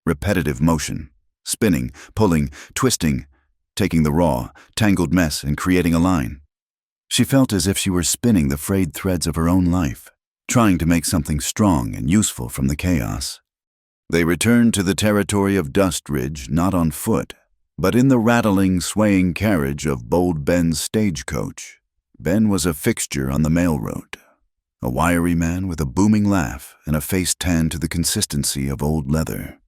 repetitive motion, spinning, pulling, twisting, taking the raw, tangled mess and creating a line. She felt as if she were spinning the frayed threads of her own life, trying to make something strong and useful from the chaos. They returned to the territory of Dust Ridge not on foot, but in the rattling, swaying carriage of Bold Ben's stagecoach. Ben was a fixture on the mail road, a wiry man with a booming laugh and a face tanned to the consistency of old leather.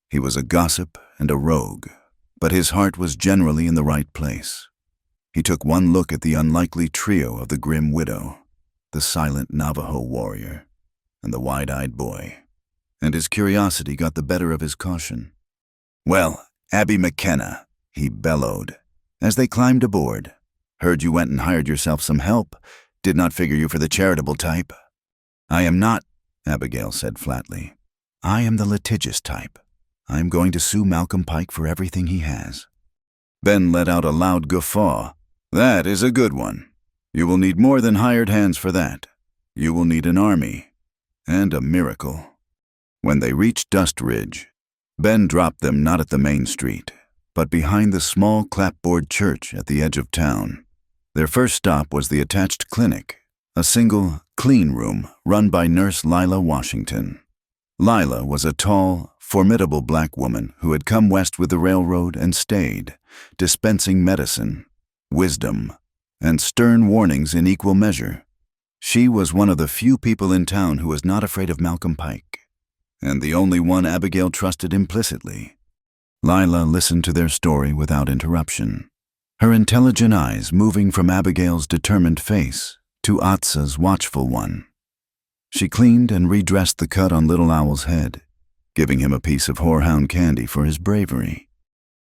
He was a gossip and a rogue, but his heart was generally in the right place. He took one look at the unlikely trio of the grim widow, the silent Navajo warrior, and the wide-eyed boy, and his curiosity got the better of his caution. "Well, Abby McKenna," he bellowed, as they climbed aboard. "Heard you went and hired yourself some help. Did not figure you for the charitable type." "I am not," Abigail said flatly. "I am the litigious type. I'm going to sue Malcolm Pike for everything he has." Ben let out a loud guffaw. "That is a good one. You will need more than hired hands for that. You will need an army. And a miracle." When they reached Dust Ridge, Ben dropped them not at the main street, but behind the small clapboard church at the edge of town. Their first stop was the attached clinic, a single, clean room run by Nurse Lila Washington. Lila was a tall, formidable black woman who had come west with the railroad and stayed, dispensing medicine, wisdom, and stern warnings in equal measure. She was one of the few people in town who was not afraid of Malcolm Pike, and the only one Abigail trusted implicitly. Lila listened to their story without interruption, her intelligent eyes moving from Abigail's determined face to Atsa's watchful one. She cleaned and redressed the cut on Little Owl's head, giving him a piece of horehound candy for his bravery.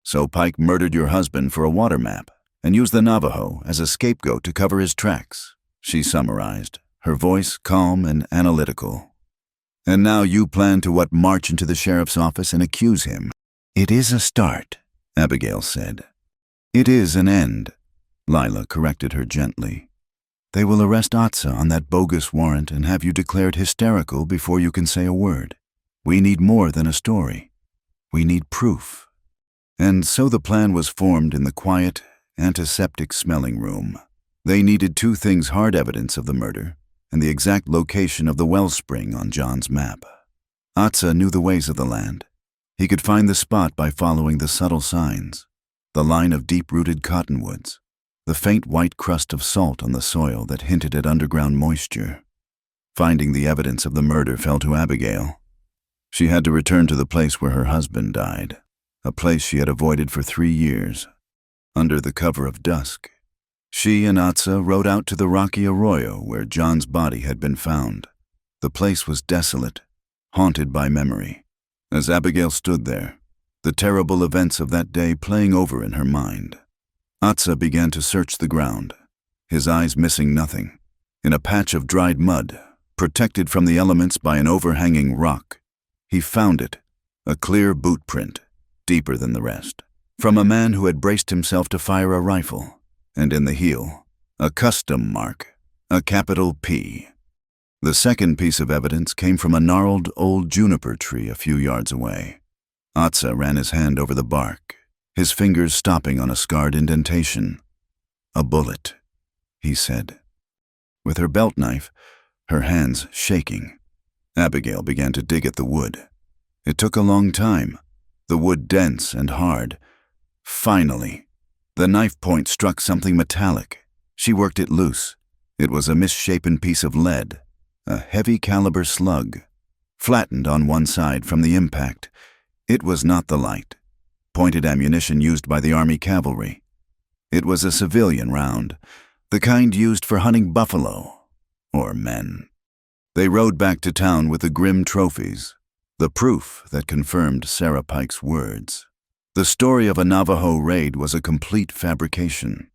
"So Pike murdered your husband for a water map and used the Navajo as a scapegoat to cover his tracks," she summarized, her voice calm and analytical. "And now you plan to march into the sheriff's office and accuse him." "It is a start," Abigail said. "It is an end," Lila corrected her gently. "They will arrest Atsa on that bogus warrant and have you declared hysterical before you can say a word. We need more than a story. We need proof." And so the plan was formed in the quiet, antiseptic-smelling room. They needed two things: hard evidence of the murder and the exact location of the wellspring on John's map. Atsa knew the ways of the land. He could find the spot by following the subtle signs, the line of deep-rooted cottonwoods, the faint white crust of salt on the soil that hinted at underground moisture. Finding the evidence of the murder fell to Abigail. She had to return to the place where her husband died, a place she had avoided for 3 years. Under the cover of dusk, she and Atsa rode out to the rocky arroyo where John's body had been found. The place was desolate, haunted by memory. As Abigail stood there, the terrible events of that day playing over in her mind, Atsa began to search the ground, his eyes missing nothing. In a patch of dried mud, protected from the elements by an overhanging rock, he found it, a clear boot print, deeper than the rest, from a man who had braced himself to fire a rifle, and in the heel, a custom mark, a capital P. The second piece of evidence came from a gnarled old juniper tree a few yards away. Atsa ran his hand over the bark, his fingers stopping on a scarred indentation. "A bullet," he said. With her belt knife, her hands shaking, Abigail began to dig at the wood. It took a long time, the wood dense and hard. Finally, the knife point struck something metallic. She worked it loose. It was a misshapen piece of lead, a heavy-caliber slug, flattened on one side from the impact. It was not the light, pointed ammunition used by the Army cavalry. It was a civilian round, the kind used for hunting buffalo, or men. They rode back to town with the grim trophies, the proof that confirmed Sarah Pike's words. The story of a Navajo raid was a complete fabrication.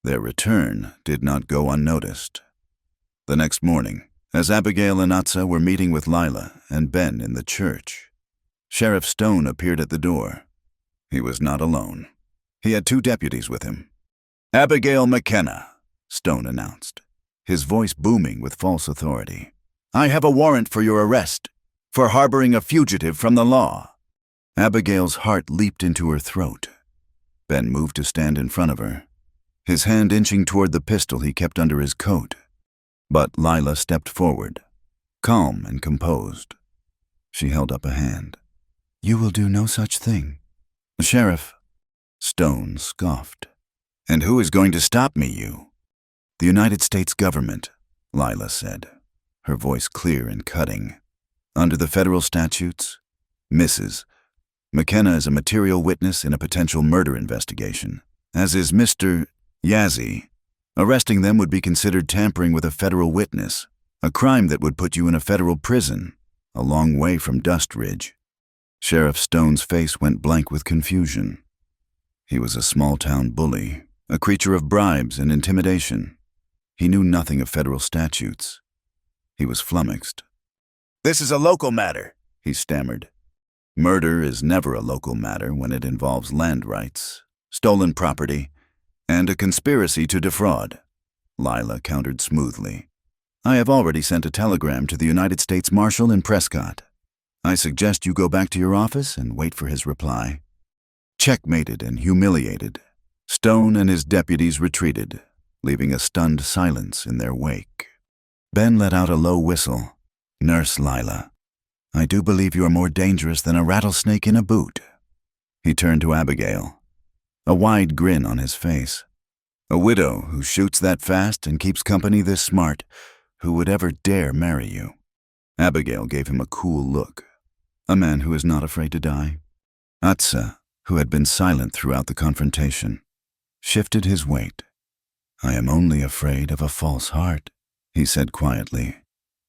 Their return did not go unnoticed. The next morning, as Abigail and Atsa were meeting with Lila and Ben in the church, Sheriff Stone appeared at the door. He was not alone. He had 2 deputies with him. "Abigail McKenna," Stone announced, his voice booming with false authority. "I have a warrant for your arrest, for harboring a fugitive from the law." Abigail's heart leaped into her throat. Ben moved to stand in front of her, his hand inching toward the pistol he kept under his coat. But Lila stepped forward, calm and composed. She held up a hand. "You will do no such thing." "Sheriff," Stone scoffed. "And who is going to stop me, you?" "The United States government," Lila said, her voice clear and cutting. "Under the federal statutes, Mrs. McKenna is a material witness in a potential murder investigation, as is Mr. Yazzie. Arresting them would be considered tampering with a federal witness, a crime that would put you in a federal prison, a long way from Dust Ridge." Sheriff Stone's face went blank with confusion. He was a small-town bully, a creature of bribes and intimidation. He knew nothing of federal statutes. He was flummoxed. "This is a local matter," he stammered. Murder is never a local matter when it involves land rights, stolen property, and a conspiracy to defraud, Lila countered smoothly. I have already sent a telegram to the United States Marshal in Prescott. I suggest you go back to your office and wait for his reply. Checkmated and humiliated, Stone and his deputies retreated, leaving a stunned silence in their wake. Ben let out a low whistle. Nurse Lila, I do believe you are more dangerous than a rattlesnake in a boot. He turned to Abigail, a wide grin on his face. A widow who shoots that fast and keeps company this smart, who would ever dare marry you? Abigail gave him a cool look. A man who is not afraid to die. Atsa, who had been silent throughout the confrontation, shifted his weight. I am only afraid of a false heart, he said quietly,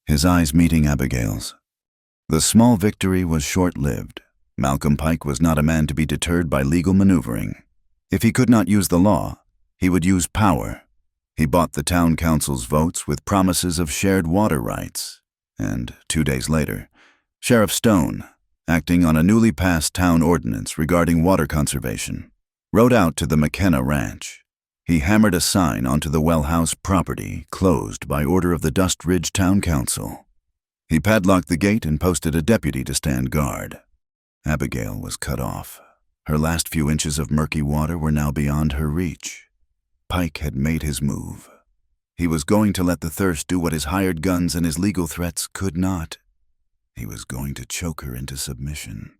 his eyes meeting Abigail's. The small victory was short-lived. Malcolm Pike was not a man to be deterred by legal maneuvering. If he could not use the law, he would use power. He bought the town council's votes with promises of shared water rights. And 2 days later, Sheriff Stone, acting on a newly passed town ordinance regarding water conservation, rode out to the McKenna Ranch. He hammered a sign onto the well house property, closed by order of the Dust Ridge Town Council. He padlocked the gate and posted a deputy to stand guard. Abigail was cut off. Her last few inches of murky water were now beyond her reach. Pike had made his move. He was going to let the thirst do what his hired guns and his legal threats could not. He was going to choke her into submission.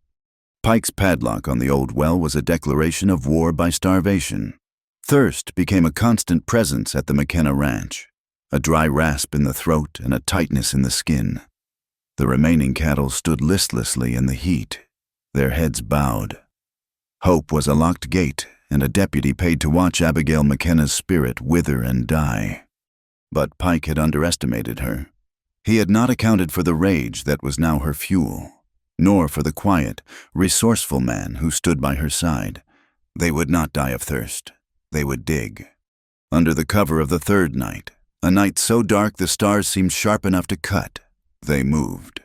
Pike's padlock on the old well was a declaration of war by starvation. Thirst became a constant presence at the McKenna Ranch, a dry rasp in the throat and a tightness in the skin. The remaining cattle stood listlessly in the heat, their heads bowed. Hope was a locked gate, and a deputy paid to watch Abigail McKenna's spirit wither and die. But Pike had underestimated her. He had not accounted for the rage that was now her fuel, nor for the quiet, resourceful man who stood by her side. They would not die of thirst. They would dig. Under the cover of the third night, a night so dark the stars seemed sharp enough to cut, they moved.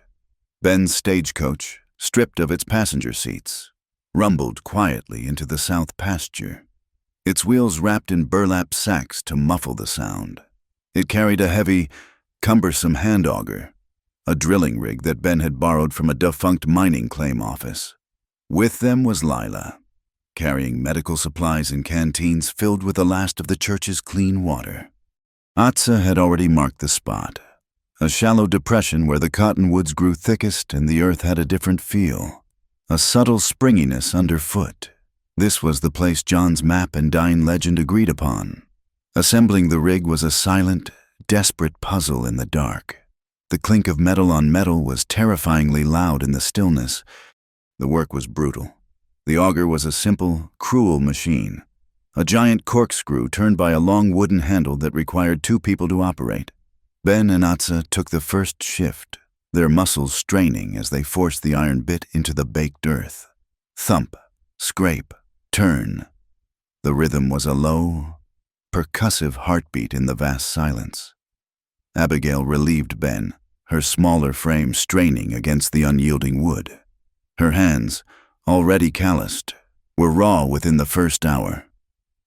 Ben's stagecoach, stripped of its passenger seats, rumbled quietly into the south pasture, its wheels wrapped in burlap sacks to muffle the sound. It carried a heavy, cumbersome hand auger, a drilling rig that Ben had borrowed from a defunct mining claim office. With them was Lila, carrying medical supplies and canteens filled with the last of the church's clean water. Atsa had already marked the spot, a shallow depression where the cottonwoods grew thickest and the earth had a different feel, a subtle springiness underfoot. This was the place John's map and Dine legend agreed upon. Assembling the rig was a silent, desperate puzzle in the dark. The clink of metal on metal was terrifyingly loud in the stillness. The work was brutal. The auger was a simple, cruel machine, a giant corkscrew turned by a long wooden handle that required 2 people to operate. Ben and Atsa took the first shift, their muscles straining as they forced the iron bit into the baked earth. Thump, scrape, turn. The rhythm was a low, percussive heartbeat in the vast silence. Abigail relieved Ben, her smaller frame straining against the unyielding wood. Her hands, already calloused, were raw within the first hour.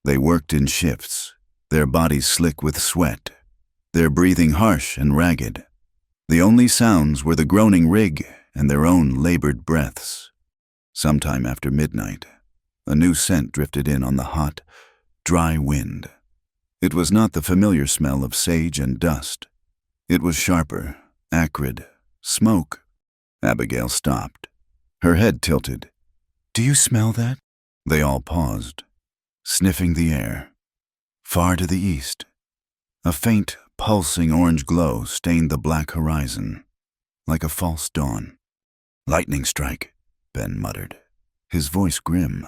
They worked in shifts, their bodies slick with sweat, their breathing harsh and ragged. The only sounds were the groaning rig and their own labored breaths. Sometime after midnight, a new scent drifted in on the hot, dry wind. It was not the familiar smell of sage and dust. It was sharper, acrid, smoke. Abigail stopped, her head tilted. Do you smell that? They all paused, sniffing the air. Far to the east, a faint, pulsing orange glow stained the black horizon, like a false dawn. Lightning strike, Ben muttered, his voice grim.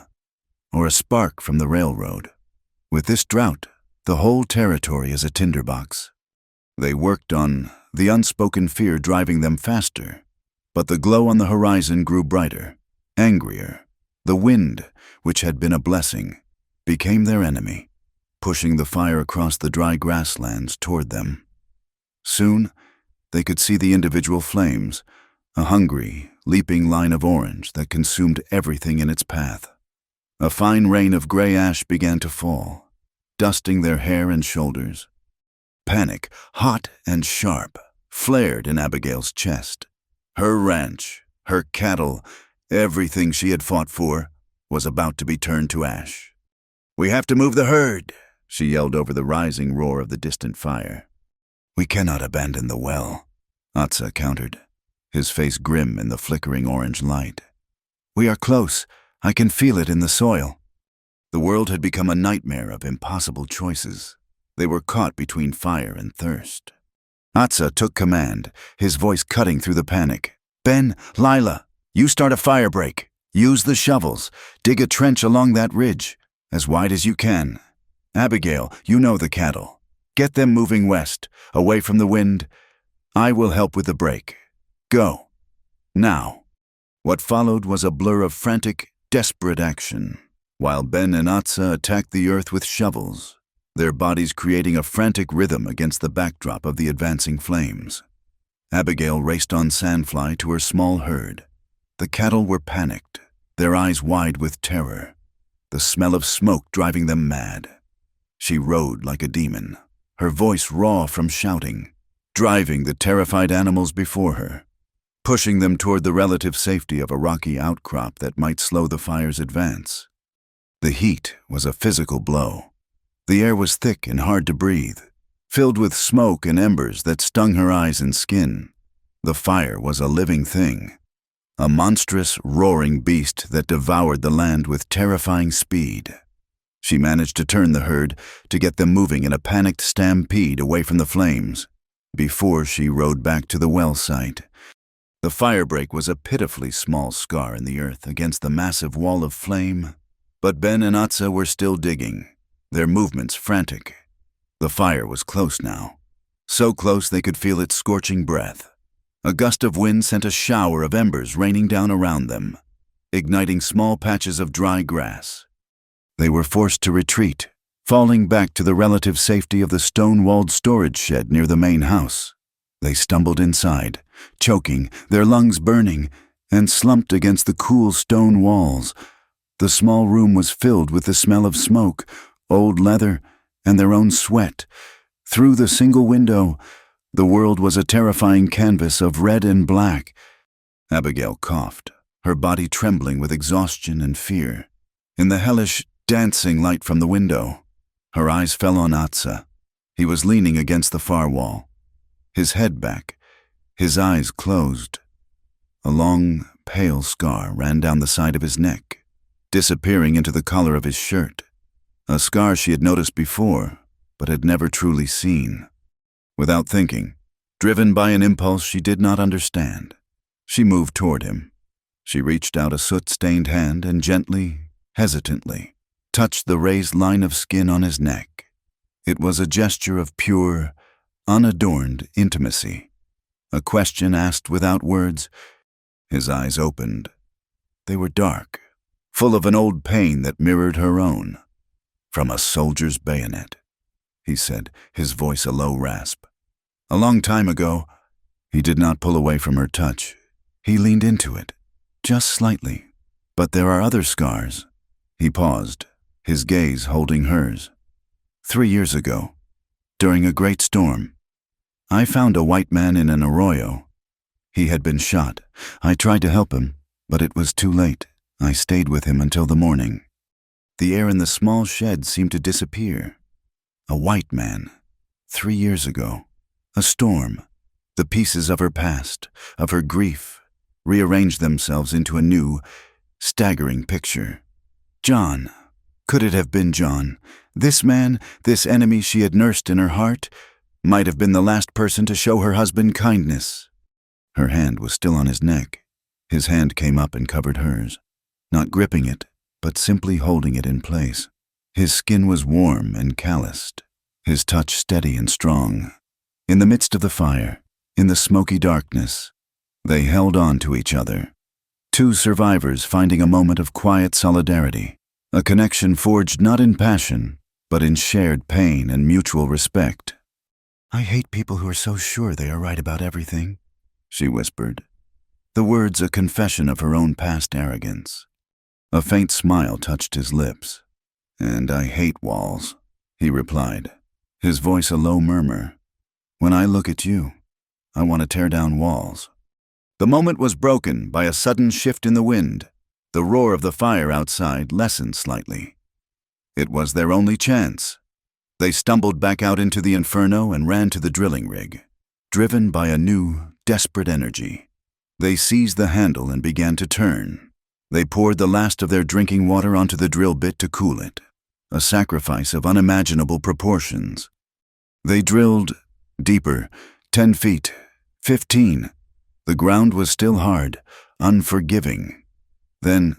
Or a spark from the railroad. With this drought, the whole territory is a tinderbox. They worked on the unspoken fear driving them faster, but the glow on the horizon grew brighter, angrier. The wind, which had been a blessing, became their enemy, pushing the fire across the dry grasslands toward them. Soon, they could see the individual flames, a hungry, leaping line of orange that consumed everything in its path. A fine rain of gray ash began to fall, dusting their hair and shoulders. Panic, hot and sharp, flared in Abigail's chest. Her ranch, her cattle, everything she had fought for, was about to be turned to ash. "We have to move the herd," she yelled over the rising roar of the distant fire. "We cannot abandon the well," Atsa countered, his face grim in the flickering orange light. "We are close. I can feel it in the soil." The world had become a nightmare of impossible choices. They were caught between fire and thirst. Atsa took command, his voice cutting through the panic. "Ben, Lila, you start a fire break. Use the shovels. Dig a trench along that ridge, as wide as you can. Abigail, you know the cattle. Get them moving west, away from the wind. I will help with the break. Go. Now." What followed was a blur of frantic, desperate action, while Ben and Atsa attacked the earth with shovels, their bodies creating a frantic rhythm against the backdrop of the advancing flames. Abigail raced on Sandfly to her small herd. The cattle were panicked, their eyes wide with terror, the smell of smoke driving them mad. She rode like a demon, her voice raw from shouting, driving the terrified animals before her, pushing them toward the relative safety of a rocky outcrop that might slow the fire's advance. The heat was a physical blow. The air was thick and hard to breathe, filled with smoke and embers that stung her eyes and skin. The fire was a living thing, a monstrous, roaring beast that devoured the land with terrifying speed. She managed to turn the herd, to get them moving in a panicked stampede away from the flames, before she rode back to the well site. The firebreak was a pitifully small scar in the earth against the massive wall of flame, but Ben and Atsa were still digging, their movements frantic. The fire was close now, so close they could feel its scorching breath. A gust of wind sent a shower of embers raining down around them, igniting small patches of dry grass. They were forced to retreat, falling back to the relative safety of the stone-walled storage shed near the main house. They stumbled inside, choking, their lungs burning, and slumped against the cool stone walls. The small room was filled with the smell of smoke, old leather, and their own sweat. Through the single window, the world was a terrifying canvas of red and black. Abigail coughed, her body trembling with exhaustion and fear. In the hellish, dancing light from the window, her eyes fell on Atsa. He was leaning against the far wall, his head back, his eyes closed. A long, pale scar ran down the side of his neck, disappearing into the collar of his shirt. A scar she had noticed before, but had never truly seen. Without thinking, driven by an impulse she did not understand, she moved toward him. She reached out a soot-stained hand and gently, hesitantly, touched the raised line of skin on his neck. It was a gesture of pure, unadorned intimacy. A question asked without words. His eyes opened. They were dark, full of an old pain that mirrored her own. "From a soldier's bayonet," he said, his voice a low rasp. "A long time ago." He did not pull away from her touch. He leaned into it, just slightly. "But there are other scars." He paused, his gaze holding hers. 3 years ago, during a great storm, I found a white man in an arroyo. He had been shot. I tried to help him, but it was too late. I stayed with him until the morning. The air in the small shed seemed to disappear. A white man, 3 years ago. A storm. The pieces of her past, of her grief, rearranged themselves into a new, staggering picture. John. Could it have been John? This man, this enemy she had nursed in her heart, might have been the last person to show her husband kindness. Her hand was still on his neck. His hand came up and covered hers, not gripping it, but simply holding it in place. His skin was warm and calloused, his touch steady and strong. In the midst of the fire, in the smoky darkness, they held on to each other. Two survivors finding a moment of quiet solidarity, a connection forged not in passion, but in shared pain and mutual respect. "I hate people who are so sure they are right about everything," she whispered. the words a confession of her own past arrogance. A faint smile touched his lips. "And I hate walls," he replied, his voice a low murmur. "When I look at you, I want to tear down walls." The moment was broken by a sudden shift in the wind. The roar of the fire outside lessened slightly. It was their only chance. They stumbled back out into the inferno and ran to the drilling rig, driven by a new, desperate energy. They seized the handle and began to turn. They poured the last of their drinking water onto the drill bit to cool it, a sacrifice of unimaginable proportions. They drilled deeper, 10 feet, 15. The ground was still hard, unforgiving. Then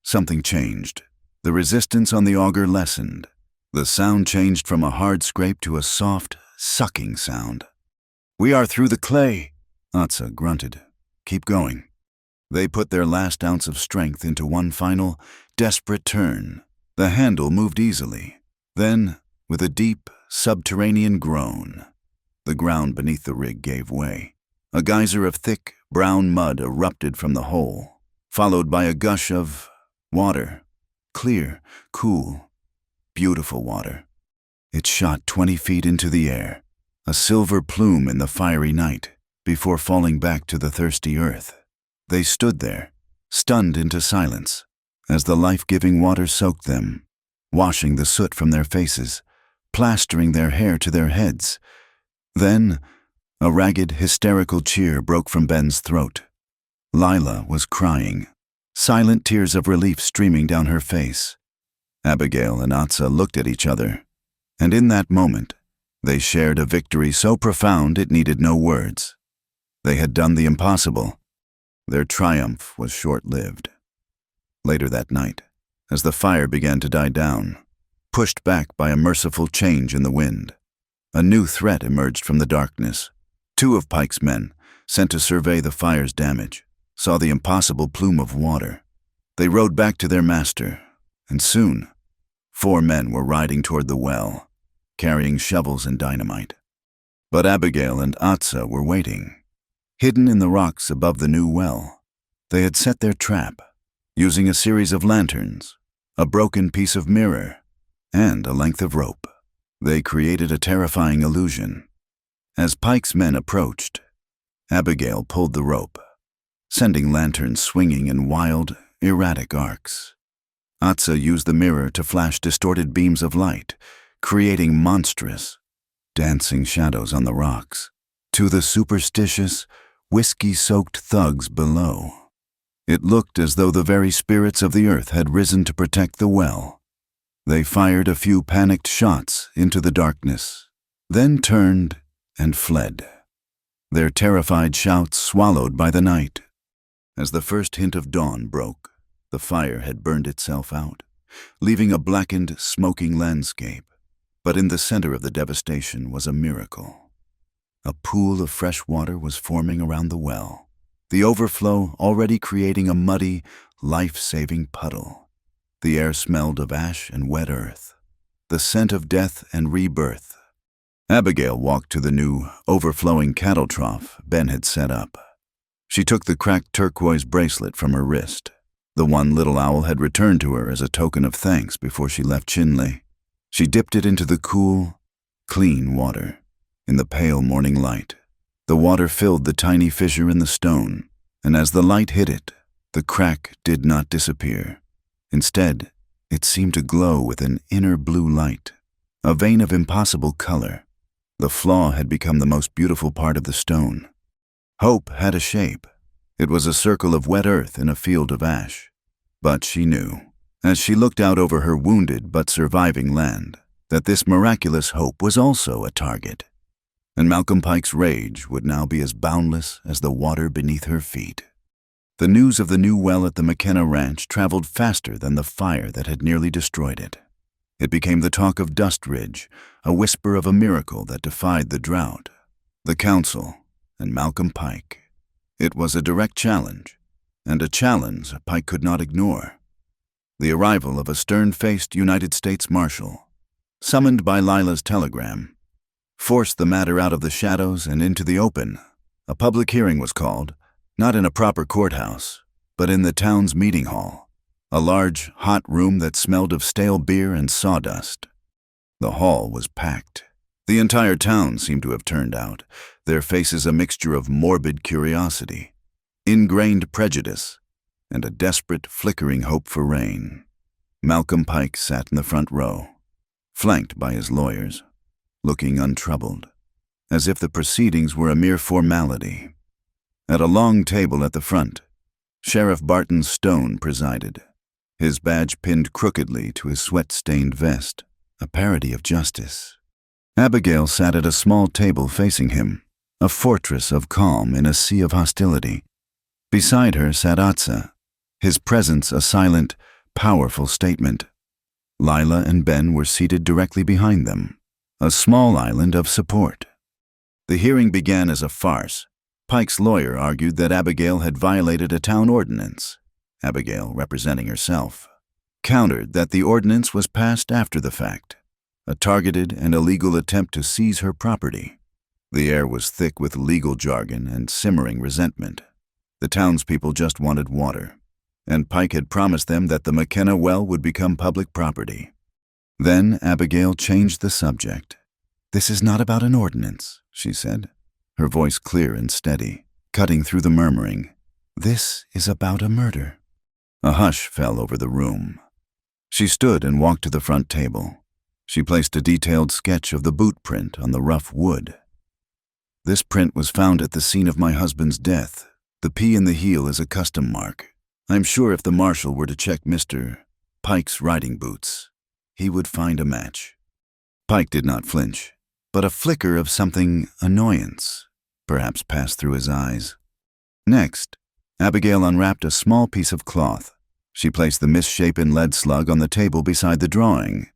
something changed. The resistance on the auger lessened. The sound changed from a hard scrape to a soft, sucking sound. "We are through the clay," Atsa grunted. "Keep going." They put their last ounce of strength into one final, desperate turn. The handle moved easily. Then, with a deep, subterranean groan, the ground beneath the rig gave way. A geyser of thick, brown mud erupted from the hole, followed by a gush of water. Clear, cool, beautiful water. It shot 20 feet into the air, a silver plume in the fiery night, before falling back to the thirsty earth. They stood there, stunned into silence, as the life-giving water soaked them, washing the soot from their faces, plastering their hair to their heads. Then, a ragged, hysterical cheer broke from Ben's throat. Lila was crying, silent tears of relief streaming down her face. Abigail and Atsa looked at each other, and in that moment, they shared a victory so profound it needed no words. They had done the impossible. Their triumph was short-lived. Later that night, as the fire began to die down, pushed back by a merciful change in the wind, a new threat emerged from the darkness. 2 of Pike's men, sent to survey the fire's damage, saw the impossible plume of water. They rode back to their master, and soon, 4 men were riding toward the well, carrying shovels and dynamite. But Abigail and Atsa were waiting. Hidden in the rocks above the new well, they had set their trap, using a series of lanterns, a broken piece of mirror, and a length of rope. They created a terrifying illusion. As Pike's men approached, Abigail pulled the rope, sending lanterns swinging in wild, erratic arcs. Atsa used the mirror to flash distorted beams of light, creating monstrous, dancing shadows on the rocks. To the superstitious, whiskey-soaked thugs below, it looked as though the very spirits of the earth had risen to protect the well. They fired a few panicked shots into the darkness, then turned and fled, their terrified shouts swallowed by the night. As the first hint of dawn broke, the fire had burned itself out, leaving a blackened, smoking landscape. But in the center of the devastation was a miracle. A pool of fresh water was forming around the well, the overflow already creating a muddy, life-saving puddle. The air smelled of ash and wet earth, the scent of death and rebirth. Abigail walked to the new, overflowing cattle trough Ben had set up. She took the cracked turquoise bracelet from her wrist, the one Little Owl had returned to her as a token of thanks before she left Chinle. She dipped it into the cool, clean water. In the pale morning light, the water filled the tiny fissure in the stone, and as the light hit it, the crack did not disappear. Instead, it seemed to glow with an inner blue light, a vein of impossible color. The flaw had become the most beautiful part of the stone. Hope had a shape. It was a circle of wet earth in a field of ash. But she knew, as she looked out over her wounded but surviving land, that this miraculous hope was also a target. And Malcolm Pike's rage would now be as boundless as the water beneath her feet. The news of the new well at the McKenna Ranch traveled faster than the fire that had nearly destroyed it. It became the talk of Dust Ridge, a whisper of a miracle that defied the drought, the council, and Malcolm Pike. It was a direct challenge, and a challenge Pike could not ignore. The arrival of a stern-faced United States Marshal, summoned by Lila's telegram, forced the matter out of the shadows and into the open. A public hearing was called, Not in a proper courthouse, but in the town's meeting hall, a large, hot room that smelled of stale beer and sawdust. The hall was packed. The entire town seemed to have turned out, their faces a mixture of morbid curiosity, ingrained prejudice, and a desperate, flickering hope for rain. Malcolm Pike sat in the front row, flanked by his lawyers, looking untroubled, as if the proceedings were a mere formality. At a long table at the front, Sheriff Barton Stone presided, his badge pinned crookedly to his sweat-stained vest, a parody of justice. Abigail sat at a small table facing him, a fortress of calm in a sea of hostility. Beside her sat Atsa, his presence a silent, powerful statement. Lila and Ben were seated directly behind them, a small island of support. The hearing began as a farce. Pike's lawyer argued that Abigail had violated a town ordinance. Abigail, representing herself, countered that the ordinance was passed after the fact, a targeted and illegal attempt to seize her property. The air was thick with legal jargon and simmering resentment. The townspeople just wanted water, and Pike had promised them that the McKenna well would become public property. Then Abigail changed the subject. "This is not about an ordinance," she said, her voice clear and steady, cutting through the murmuring. "This is about a murder." A hush fell over the room. She stood and walked to the front table. She placed a detailed sketch of the boot print on the rough wood. "This print was found at the scene of my husband's death. The P in the heel is a custom mark. I'm sure if the marshal were to check Mr. Pike's riding boots, he would find a match." Pike did not flinch, but a flicker of something annoyance perhaps passed through his eyes. Next, Abigail unwrapped a small piece of cloth. She placed the misshapen lead slug on the table beside the drawing.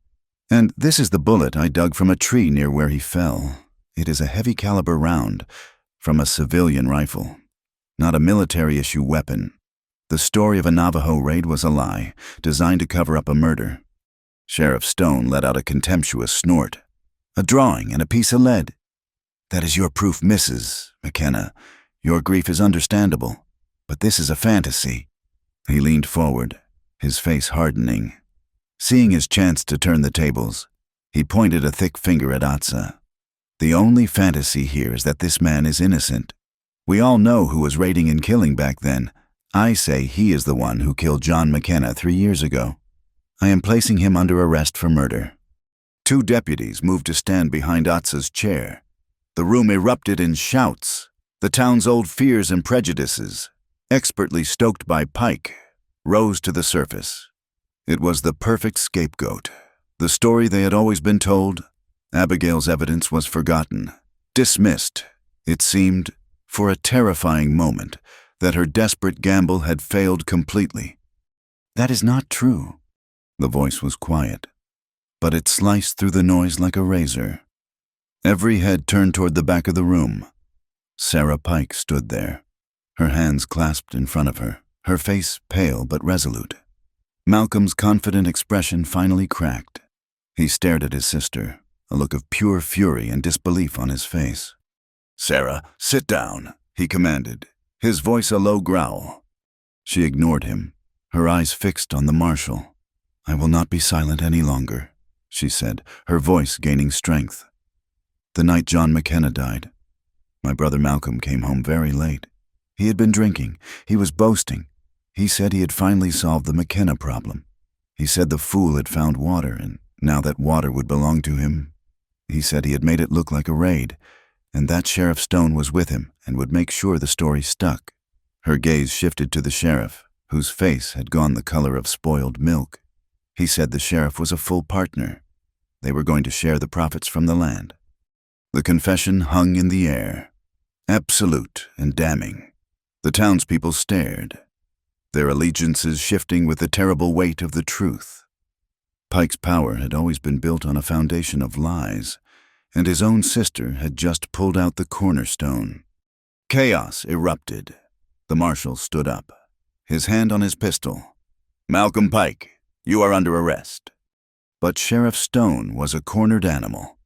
"And this is the bullet I dug from a tree near where he fell. It is a heavy caliber round from a civilian rifle, not a military-issue weapon. The story of a Navajo raid was a lie, designed to cover up a murder." Sheriff Stone let out a contemptuous snort. "A drawing and a piece of lead. That is your proof, Mrs. McKenna. Your grief is understandable, but this is a fantasy." He leaned forward, his face hardening. Seeing his chance to turn the tables, he pointed a thick finger at Atsa. "The only fantasy here is that this man is innocent. We all know who was raiding and killing back then. I say he is the one who killed John McKenna 3 years ago. I am placing him under arrest for murder." 2 deputies moved to stand behind Atsa's chair. The room erupted in shouts. The town's old fears and prejudices, expertly stoked by Pike, rose to the surface. It was the perfect scapegoat. The story they had always been told. Abigail's evidence was forgotten, dismissed. It seemed, for a terrifying moment, that her desperate gamble had failed completely. "That is not true." The voice was quiet, but it sliced through the noise like a razor. Every head turned toward the back of the room. Sarah Pike stood there, her hands clasped in front of her, her face pale but resolute. Malcolm's confident expression finally cracked. He stared at his sister, a look of pure fury and disbelief on his face. "Sarah, sit down," he commanded, his voice a low growl. She ignored him, her eyes fixed on the marshal. "I will not be silent any longer," she said, her voice gaining strength. "The night John McKenna died, my brother Malcolm came home very late. He had been drinking. He was boasting. He said he had finally solved the McKenna problem. He said the fool had found water, and now that water would belong to him. He said he had made it look like a raid, and that Sheriff Stone was with him and would make sure the story stuck." Her gaze shifted to the sheriff, whose face had gone the color of spoiled milk. He said the sheriff was a full partner. They were going to share the profits from the land. The confession hung in the air, absolute and damning. The townspeople stared, their allegiances shifting with the terrible weight of the truth. Pike's power had always been built on a foundation of lies, and his own sister had just pulled out the cornerstone. Chaos erupted. The marshal stood up, his hand on his pistol. "Malcolm Pike, you are under arrest." But Sheriff Stone was a cornered animal.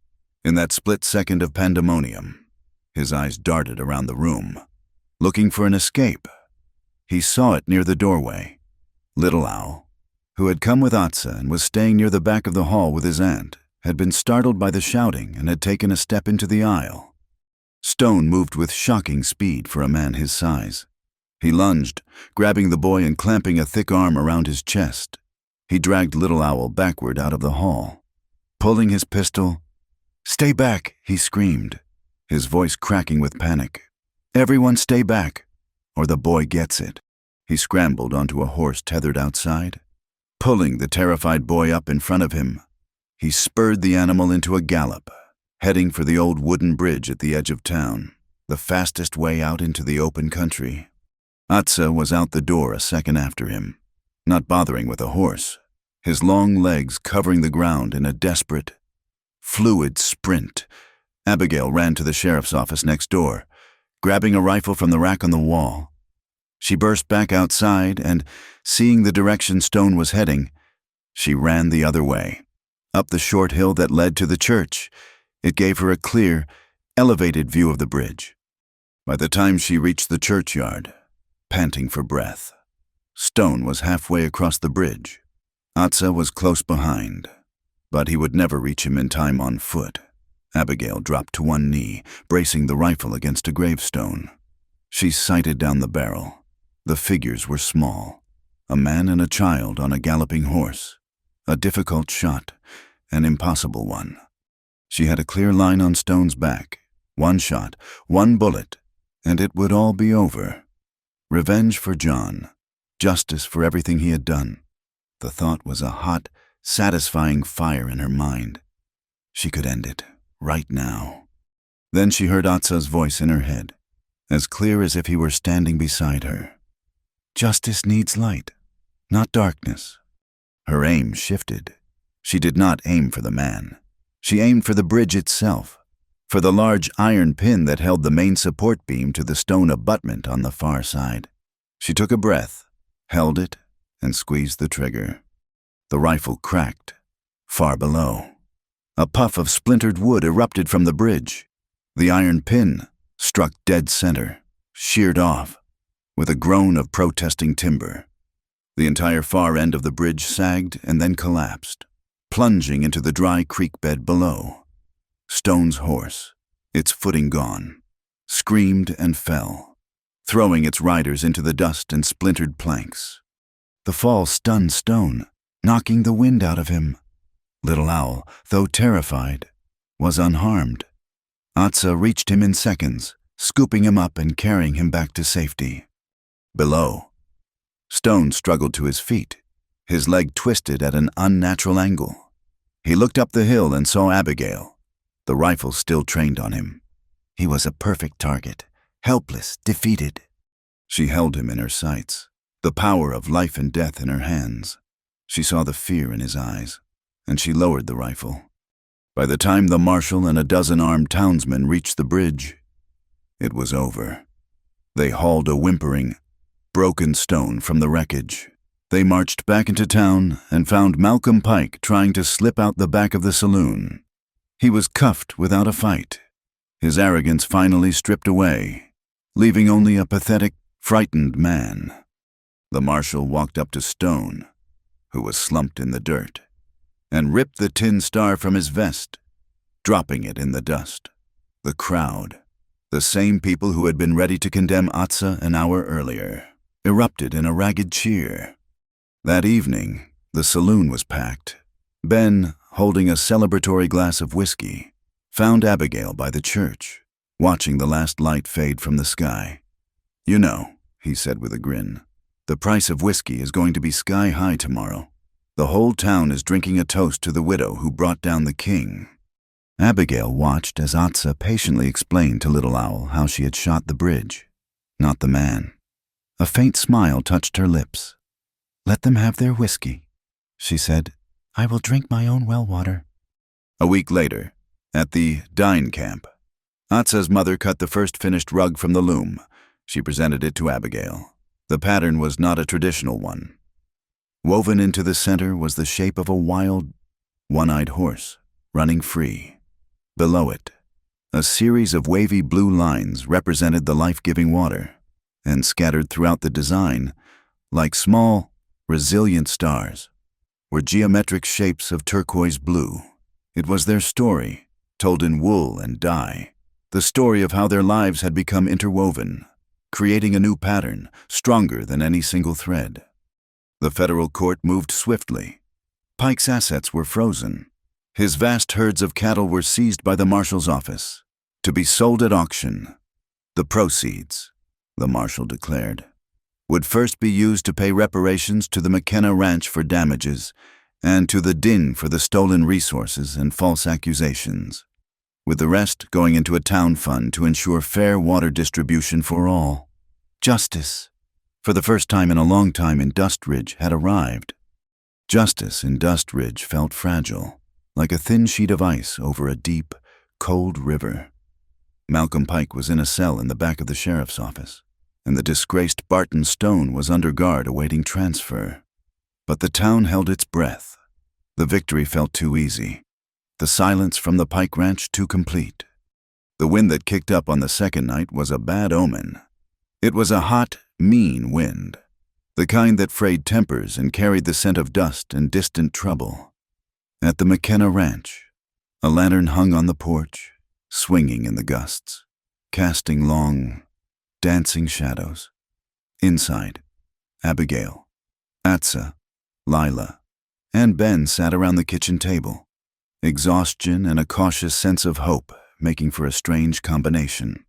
In that split second of pandemonium, his eyes darted around the room. looking for an escape. He saw it near the doorway. Little Owl, who had come with Atsa and was staying near the back of the hall with his aunt, had been startled by the shouting and had taken a step into the aisle. Stone moved with shocking speed for a man his size. He lunged, grabbing the boy and clamping a thick arm around his chest. He dragged Little Owl backward out of the hall. Pulling his pistol, "Stay back," he screamed, his voice cracking with panic. "Everyone stay back, or the boy gets it." He scrambled onto a horse tethered outside. Pulling the terrified boy up in front of him, he spurred the animal into a gallop, heading for the old wooden bridge at the edge of town, the fastest way out into the open country. Atsa was out the door a second after him, not bothering with a horse, his long legs covering the ground in a desperate, fluid sprint. Abigail ran to the sheriff's office next door, grabbing a rifle from the rack on the wall. She burst back outside and, seeing the direction Stone was heading, she ran the other way, up the short hill that led to the church. It gave her a clear, elevated view of the bridge. By the time she reached the churchyard, panting for breath, Stone was halfway across the bridge. Atsa was close behind, but he would never reach him in time on foot. Abigail dropped to one knee, bracing the rifle against a gravestone. She sighted down the barrel. The figures were small, a man and a child on a galloping horse. A difficult shot, an impossible one. She had a clear line on Stone's back. One shot, one bullet, and it would all be over. Revenge for John, justice for everything he had done. The thought was a hot, satisfying fire in her mind. She could end it, right now. Then she heard Atsa's voice in her head, as clear as if he were standing beside her. Justice needs light, not darkness. Her aim shifted. She did not aim for the man. She aimed for the bridge itself, for the large iron pin that held the main support beam to the stone abutment on the far side. She took a breath, held it, and squeezed the trigger. The rifle cracked, far below. A puff of splintered wood erupted from the bridge. The iron pin struck dead center, sheared off, with a groan of protesting timber. The entire far end of the bridge sagged and then collapsed, plunging into the dry creek bed below. Stone's horse, its footing gone, screamed and fell, throwing its riders into the dust and splintered planks. The fall stunned Stone, knocking the wind out of him. Little Owl, though terrified, was unharmed. Atsa reached him in seconds, scooping him up and carrying him back to safety. Below, Stone struggled to his feet, his leg twisted at an unnatural angle. He looked up the hill and saw Abigail, the rifle still trained on him. He was a perfect target, helpless, defeated. She held him in her sights, the power of life and death in her hands. She saw the fear in his eyes, and she lowered the rifle. By the time the marshal and a dozen armed townsmen reached the bridge, it was over. They hauled a whimpering, broken Stone from the wreckage. They marched back into town and found Malcolm Pike trying to slip out the back of the saloon. He was cuffed without a fight, his arrogance finally stripped away, leaving only a pathetic, frightened man. The marshal walked up to Stone, who was slumped in the dirt, and ripped the tin star from his vest, dropping it in the dust. The crowd, the same people who had been ready to condemn Atsa an hour earlier, erupted in a ragged cheer. That evening, the saloon was packed. Ben, holding a celebratory glass of whiskey, found Abigail by the church, watching the last light fade from the sky. "You know," he said with a grin, "the price of whiskey is going to be sky high tomorrow. The whole town is drinking a toast to the widow who brought down the king." Abigail watched as Atsa patiently explained to Little Owl how she had shot the bridge, not the man. A faint smile touched her lips. "Let them have their whiskey," she said. "I will drink my own well water." A week later, at the Dine camp, Atsa's mother cut the first finished rug from the loom. She presented it to Abigail. The pattern was not a traditional one. Woven into the center was the shape of a wild, one-eyed horse, running free. Below it, a series of wavy blue lines represented the life-giving water. and scattered throughout the design, like small, resilient stars, were geometric shapes of turquoise blue. It was their story, told in wool and dye, the story of how their lives had become interwoven, creating a new pattern, stronger than any single thread. The federal court moved swiftly. Pike's assets were frozen. His vast herds of cattle were seized by the marshal's office, to be sold at auction. The proceeds, the marshal declared, would first be used to pay reparations to the McKenna Ranch for damages and to the Din for the stolen resources and false accusations, with the rest going into a town fund to ensure fair water distribution for all. Justice, for the first time in a long time in Dust Ridge, had arrived. Justice in Dust Ridge felt fragile, like a thin sheet of ice over a deep, cold river. Malcolm Pike was in a cell in the back of the sheriff's office, and the disgraced Barton Stone was under guard awaiting transfer. But the town held its breath. The victory felt too easy. The silence from the Pike Ranch too complete. The wind that kicked up on the second night was a bad omen. It was a hot, mean wind, the kind that frayed tempers and carried the scent of dust and distant trouble. At the McKenna Ranch, a lantern hung on the porch, swinging in the gusts, casting long, dancing shadows. Inside, Abigail, Atsa, Lila, and Ben sat around the kitchen table, exhaustion and a cautious sense of hope making for a strange combination.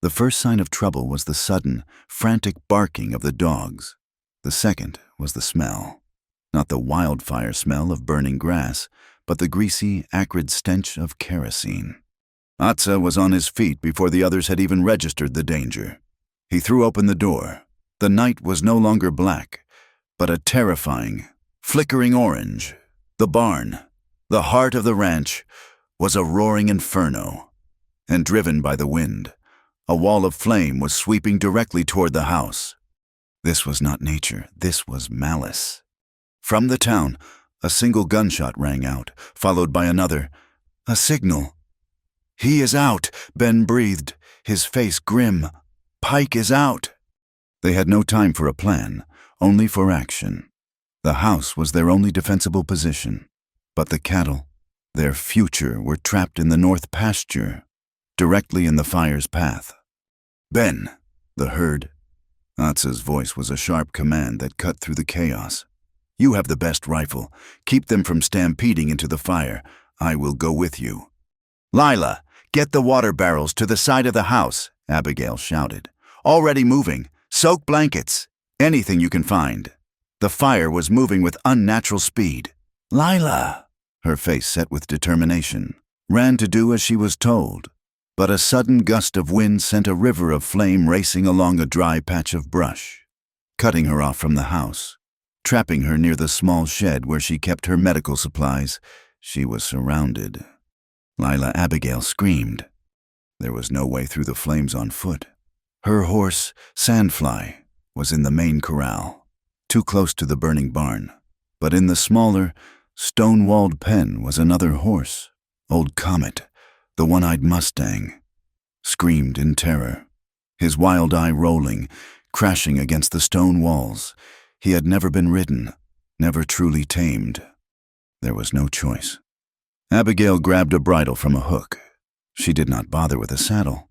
The first sign of trouble was the sudden, frantic barking of the dogs. The second was the smell. Not the wildfire smell of burning grass, but the greasy, acrid stench of kerosene. Atsa was on his feet before the others had even registered the danger. He threw open the door. The night was no longer black, but a terrifying, flickering orange. The barn, the heart of the ranch, was a roaring inferno. And driven by the wind, a wall of flame was sweeping directly toward the house. This was not nature, this was malice. From the town, a single gunshot rang out, followed by another. A signal. "He is out," Ben breathed, his face grim. "Pike is out." They had no time for a plan, only for action. The house was their only defensible position, but the cattle, their future, were trapped in the north pasture, directly in the fire's path. "Ben!" The herd. Atsa's voice was a sharp command that cut through the chaos. "You have the best rifle. Keep them from stampeding into the fire. I will go with you." "Lila, get the water barrels to the side of the house," Abigail shouted. "Already moving. Soak blankets. Anything you can find." The fire was moving with unnatural speed. Lila, her face set with determination, ran to do as she was told. But a sudden gust of wind sent a river of flame racing along a dry patch of brush, cutting her off from the house, trapping her near the small shed where she kept her medical supplies. She was surrounded. Lila Abigail screamed. There was no way through the flames on foot. Her horse, Sandfly, was in the main corral, too close to the burning barn. But in the smaller, stone-walled pen was another horse, Old Comet, the one-eyed Mustang, screamed in terror, his wild eye rolling, crashing against the stone walls. He had never been ridden, never truly tamed. There was no choice. Abigail grabbed a bridle from a hook. She did not bother with a saddle.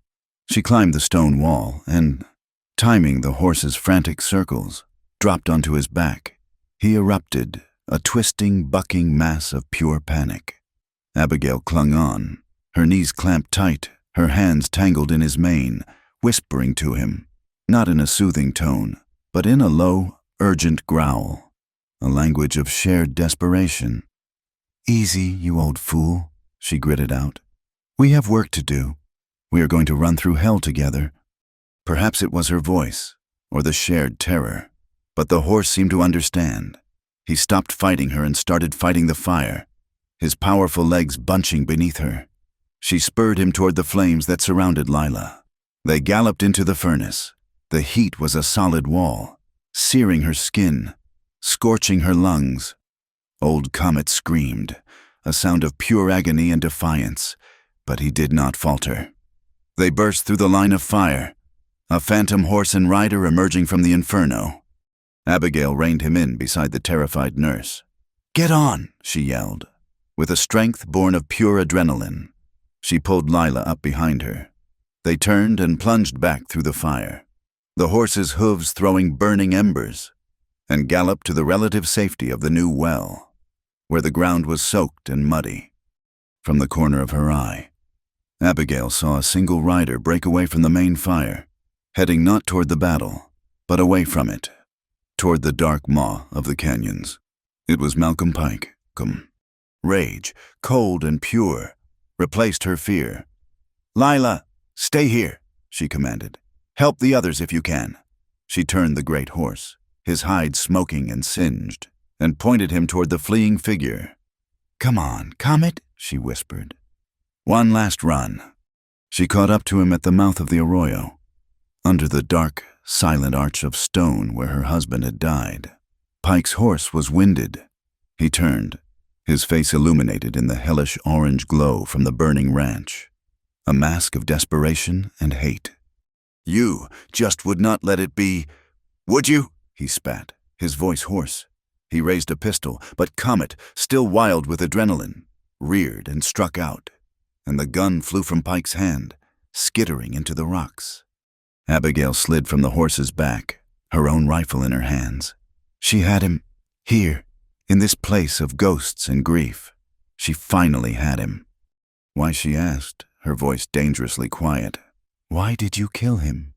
She climbed the stone wall and, timing the horse's frantic circles, dropped onto his back. He erupted, a twisting, bucking mass of pure panic. Abigail clung on, her knees clamped tight, her hands tangled in his mane, whispering to him, not in a soothing tone, but in a low, urgent growl, a language of shared desperation. "Easy, you old fool," she gritted out. "We have work to do. We are going to run through hell together." Perhaps it was her voice, or the shared terror, but the horse seemed to understand. He stopped fighting her and started fighting the fire, his powerful legs bunching beneath her. She spurred him toward the flames that surrounded Lila. They galloped into the furnace. The heat was a solid wall, searing her skin, scorching her lungs. Old Comet screamed, a sound of pure agony and defiance, but he did not falter. They burst through the line of fire. A phantom horse and rider emerging from the inferno. Abigail reined him in beside the terrified nurse. "Get on," she yelled. With a strength born of pure adrenaline, she pulled Lila up behind her. They turned and plunged back through the fire, the horse's hooves throwing burning embers, and galloped to the relative safety of the new well, where the ground was soaked and muddy. From the corner of her eye, Abigail saw a single rider break away from the main fire, heading not toward the battle, but away from it, toward the dark maw of the canyons. It was Malcolm Pike. Rage, cold and pure, replaced her fear. "Lila, stay here," she commanded. "Help the others if you can." She turned the great horse, his hide smoking and singed, and pointed him toward the fleeing figure. "Come on, Comet," she whispered. "One last run." She caught up to him at the mouth of the arroyo, under the dark, silent arch of stone where her husband had died. Pike's horse was winded. He turned, his face illuminated in the hellish orange glow from the burning ranch, a mask of desperation and hate. "You just would not let it be, would you?" he spat, his voice hoarse. He raised a pistol, but Comet, still wild with adrenaline, reared and struck out, and the gun flew from Pike's hand, skittering into the rocks. Abigail slid from the horse's back, her own rifle in her hands. She had him, here, in this place of ghosts and grief. She finally had him. "Why?" she asked, her voice dangerously quiet. "Why did you kill him?"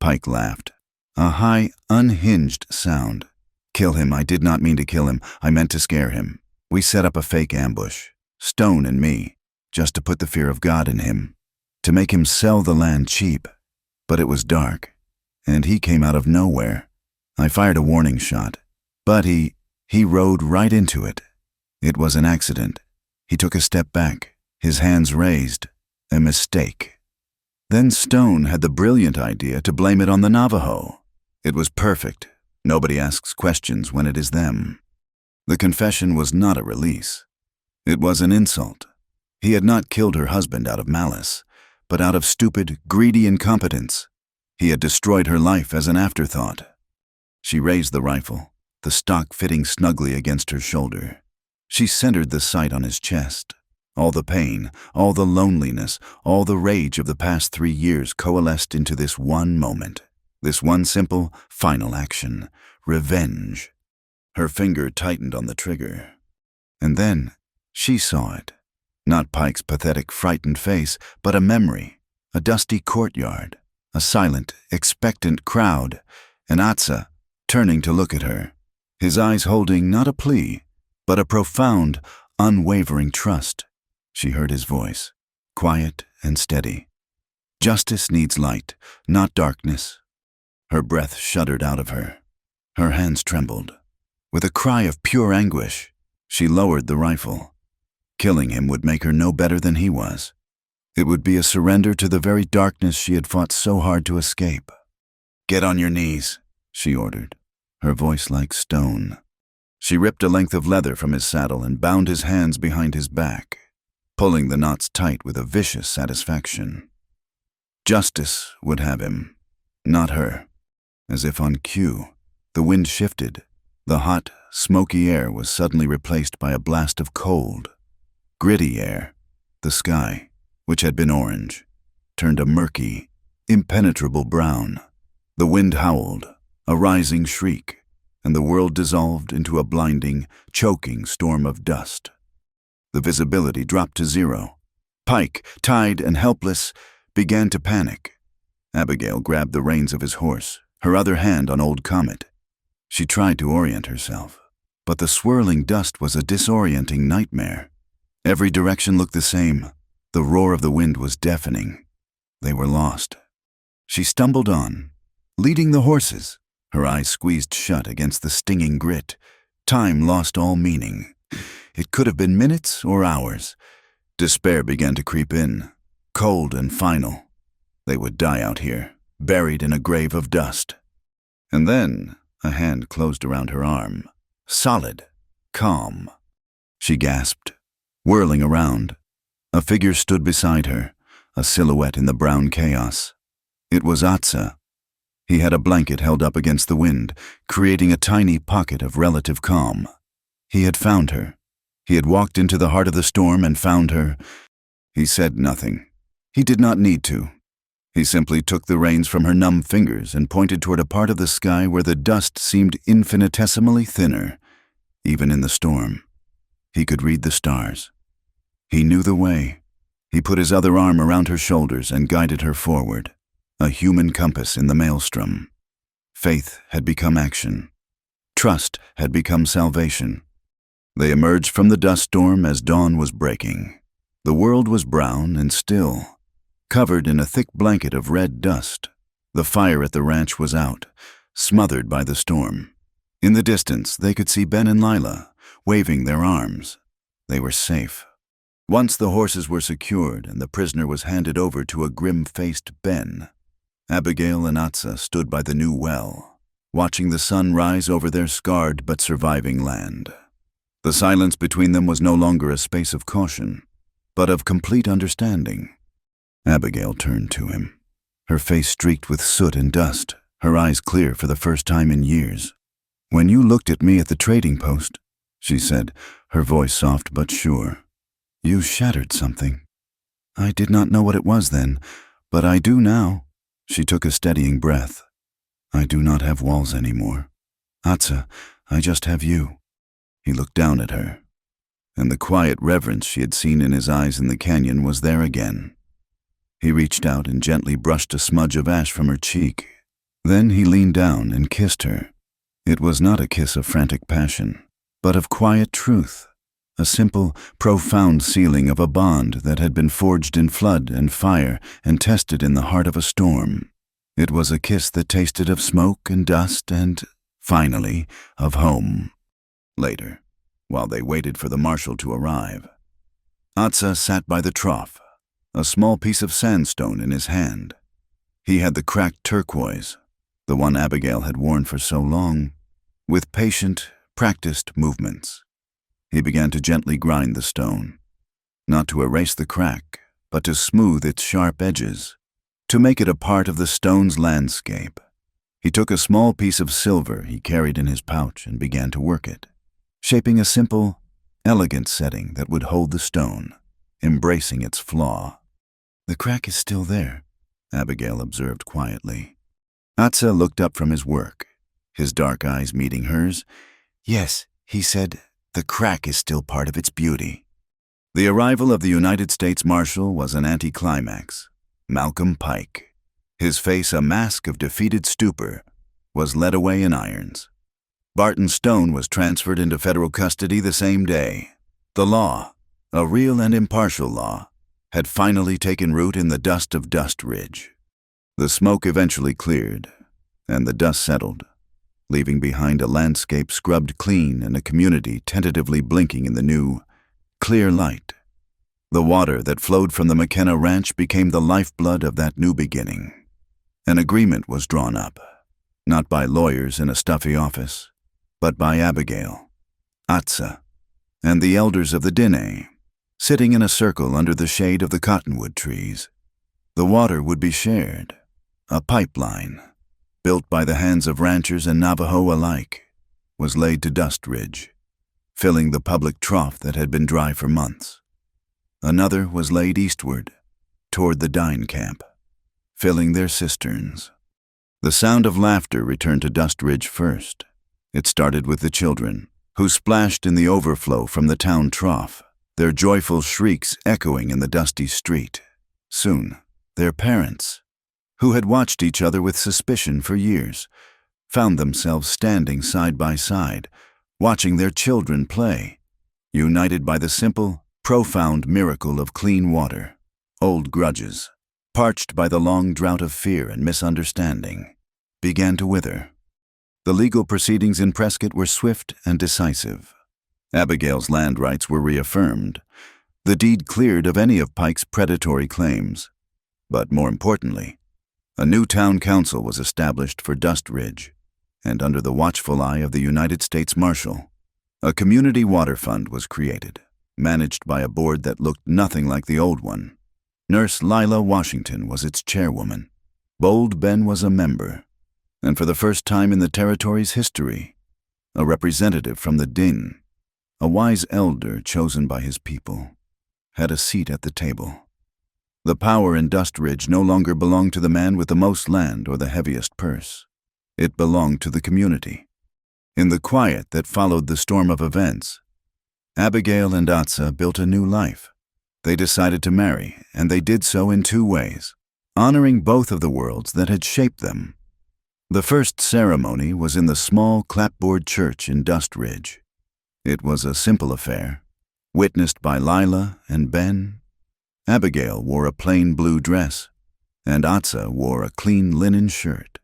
Pike laughed, a high, unhinged sound. "Kill him? I did not mean to kill him. I meant to scare him. We set up a fake ambush, Stone and me, just to put the fear of God in him, to make him sell the land cheap. But it was dark, and he came out of nowhere. I fired a warning shot, but he rode right into it. It was an accident. He took a step back, his hands raised, a mistake. Then Stone had the brilliant idea to blame it on the Navajo. It was perfect. Nobody asks questions when it is them. The confession was not a release. It was an insult. He had not killed her husband out of malice, but out of stupid, greedy incompetence. He had destroyed her life as an afterthought. She raised the rifle, the stock fitting snugly against her shoulder. She centered the sight on his chest. All the pain, all the loneliness, all the rage of the past 3 years coalesced into this one moment, this one simple, final action: revenge. Her finger tightened on the trigger. And then she saw it. Not Pike's pathetic, frightened face, but a memory, a dusty courtyard, a silent, expectant crowd, and Atsa turning to look at her, his eyes holding not a plea, but a profound, unwavering trust. She heard his voice, quiet and steady. "Justice needs light, not darkness." Her breath shuddered out of her. Her hands trembled. With a cry of pure anguish, she lowered the rifle. Killing him would make her no better than he was. It would be a surrender to the very darkness she had fought so hard to escape. "Get on your knees," she ordered, her voice like stone. She ripped a length of leather from his saddle and bound his hands behind his back, pulling the knots tight with a vicious satisfaction. Justice would have him, not her. As if on cue, the wind shifted. The hot, smoky air was suddenly replaced by a blast of cold, gritty air. The sky, which had been orange, turned a murky, impenetrable brown. The wind howled, a rising shriek, and the world dissolved into a blinding, choking storm of dust. The visibility dropped to zero. Pike, tied and helpless, began to panic. Abigail grabbed the reins of his horse, her other hand on old Comet. She tried to orient herself, but the swirling dust was a disorienting nightmare. Every direction looked the same. The roar of the wind was deafening. They were lost. She stumbled on, leading the horses, her eyes squeezed shut against the stinging grit. Time lost all meaning. It could have been minutes or hours. Despair began to creep in, cold and final. They would die out here, buried in a grave of dust. And then a hand closed around her arm, solid, calm. She gasped, whirling around. A figure stood beside her, a silhouette in the brown chaos. It was Atsa, He had a blanket held up against the wind, creating a tiny pocket of relative calm. He had found her. He had walked into the heart of the storm and found her. He said nothing. He did not need to. He simply took the reins from her numb fingers and pointed toward a part of the sky where the dust seemed infinitesimally thinner, even in the storm. He could read the stars. He knew the way. He put his other arm around her shoulders and guided her forward, a human compass in the maelstrom. Faith had become action. Trust had become salvation. They emerged from the dust storm as dawn was breaking. The world was brown and still, covered in a thick blanket of red dust. The fire at the ranch was out, smothered by the storm. In the distance, they could see Ben and Lila, waving their arms. They were safe. Once the horses were secured and the prisoner was handed over to a grim-faced Ben, Abigail and Atsa stood by the new well, watching the sun rise over their scarred but surviving land. The silence between them was no longer a space of caution, but of complete understanding. Abigail turned to him, her face streaked with soot and dust, her eyes clear for the first time in years. "When you looked at me at the trading post," she said, her voice soft but sure, "you shattered something. I did not know what it was then, but I do now." She took a steadying breath. "I do not have walls anymore. Atsa, I just have you." He looked down at her, and the quiet reverence she had seen in his eyes in the canyon was there again. He reached out and gently brushed a smudge of ash from her cheek. Then he leaned down and kissed her. It was not a kiss of frantic passion, but of quiet truth, a simple, profound sealing of a bond that had been forged in flood and fire and tested in the heart of a storm. It was a kiss that tasted of smoke and dust and, finally, of home. Later, while they waited for the marshal to arrive, Atsa sat by the trough, a small piece of sandstone in his hand. He had the cracked turquoise, the one Abigail had worn for so long, with patient, practiced movements. He began to gently grind the stone, not to erase the crack, but to smooth its sharp edges, to make it a part of the stone's landscape. He took a small piece of silver he carried in his pouch and began to work it, shaping a simple, elegant setting that would hold the stone, embracing its flaw. "The crack is still there," Abigail observed quietly. Atsa looked up from his work, his dark eyes meeting hers. "Yes," he said, "the crack is still part of its beauty." The arrival of the United States Marshal was an anticlimax. Malcolm Pike, his face a mask of defeated stupor, was led away in irons. Barton Stone was transferred into federal custody the same day. The law, a real and impartial law, had finally taken root in the dust of Dust Ridge. The smoke eventually cleared, and the dust settled, leaving behind a landscape scrubbed clean and a community tentatively blinking in the new, clear light. The water that flowed from the McKenna Ranch became the lifeblood of that new beginning. An agreement was drawn up, not by lawyers in a stuffy office, but by Abigail, Atsa, and the elders of the Diné, sitting in a circle under the shade of the cottonwood trees. The water would be shared, a pipeline, built by the hands of ranchers and Navajo alike, was laid to Dust Ridge, filling the public trough that had been dry for months. Another was laid eastward, toward the Dine camp, filling their cisterns. The sound of laughter returned to Dust Ridge first. It started with the children, who splashed in the overflow from the town trough, their joyful shrieks echoing in the dusty street. Soon, their parents, who had watched each other with suspicion for years, found themselves standing side by side, watching their children play, united by the simple, profound miracle of clean water. Old grudges, parched by the long drought of fear and misunderstanding, began to wither. The legal proceedings in Prescott were swift and decisive. Abigail's land rights were reaffirmed, the deed cleared of any of Pike's predatory claims. But more importantly, a new town council was established for Dust Ridge, and under the watchful eye of the United States Marshal, a community water fund was created, managed by a board that looked nothing like the old one. Nurse Lila Washington was its chairwoman. Bold Ben was a member, And for the first time in the territory's history, a representative from the Din, a wise elder chosen by his people, had a seat at the table. The power in Dust Ridge no longer belonged to the man with the most land or the heaviest purse. It belonged to the community. In the quiet that followed the storm of events, Abigail and Atsa built a new life. They decided to marry, and they did so in two ways, honoring both of the worlds that had shaped them. The first ceremony was in the small clapboard church in Dust Ridge. It was a simple affair, witnessed by Lila and Ben. Abigail wore a plain blue dress, and Atsa wore a clean linen shirt.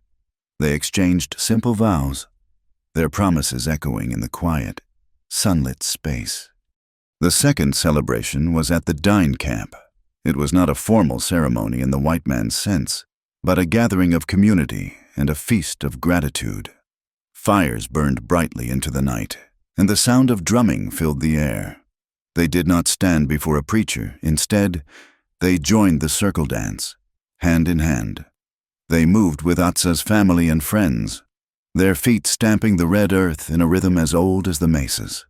They exchanged simple vows, their promises echoing in the quiet, sunlit space. The second celebration was at the Dine Camp. It was not a formal ceremony in the white man's sense, but a gathering of community and a feast of gratitude. Fires burned brightly into the night, and the sound of drumming filled the air. They did not stand before a preacher. Instead, they joined the circle dance, hand in hand. They moved with Atsa's family and friends, their feet stamping the red earth in a rhythm as old as the mesas.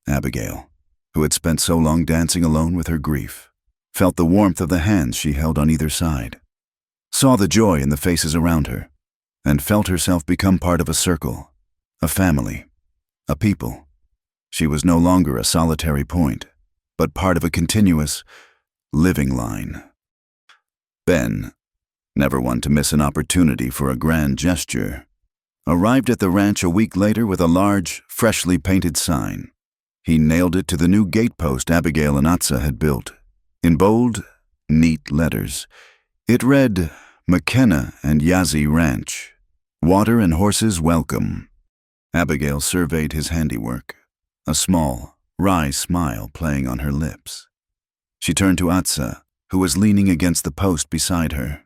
Abigail, who had spent so long dancing alone with her grief, felt the warmth of the hands she held on either side, saw the joy in the faces around her, and felt herself become part of a circle, a family, a people. She was no longer a solitary point, but part of a continuous, living line. Ben, never one to miss an opportunity for a grand gesture, arrived at the ranch a week later with a large, freshly painted sign. He nailed it to the new gatepost Abigail and Atsa had built. In bold, neat letters, it read, McKenna and Yazzie Ranch. Water and horses welcome. Abigail surveyed his handiwork, a small, wry smile playing on her lips. She turned to Atsa, who was leaning against the post beside her.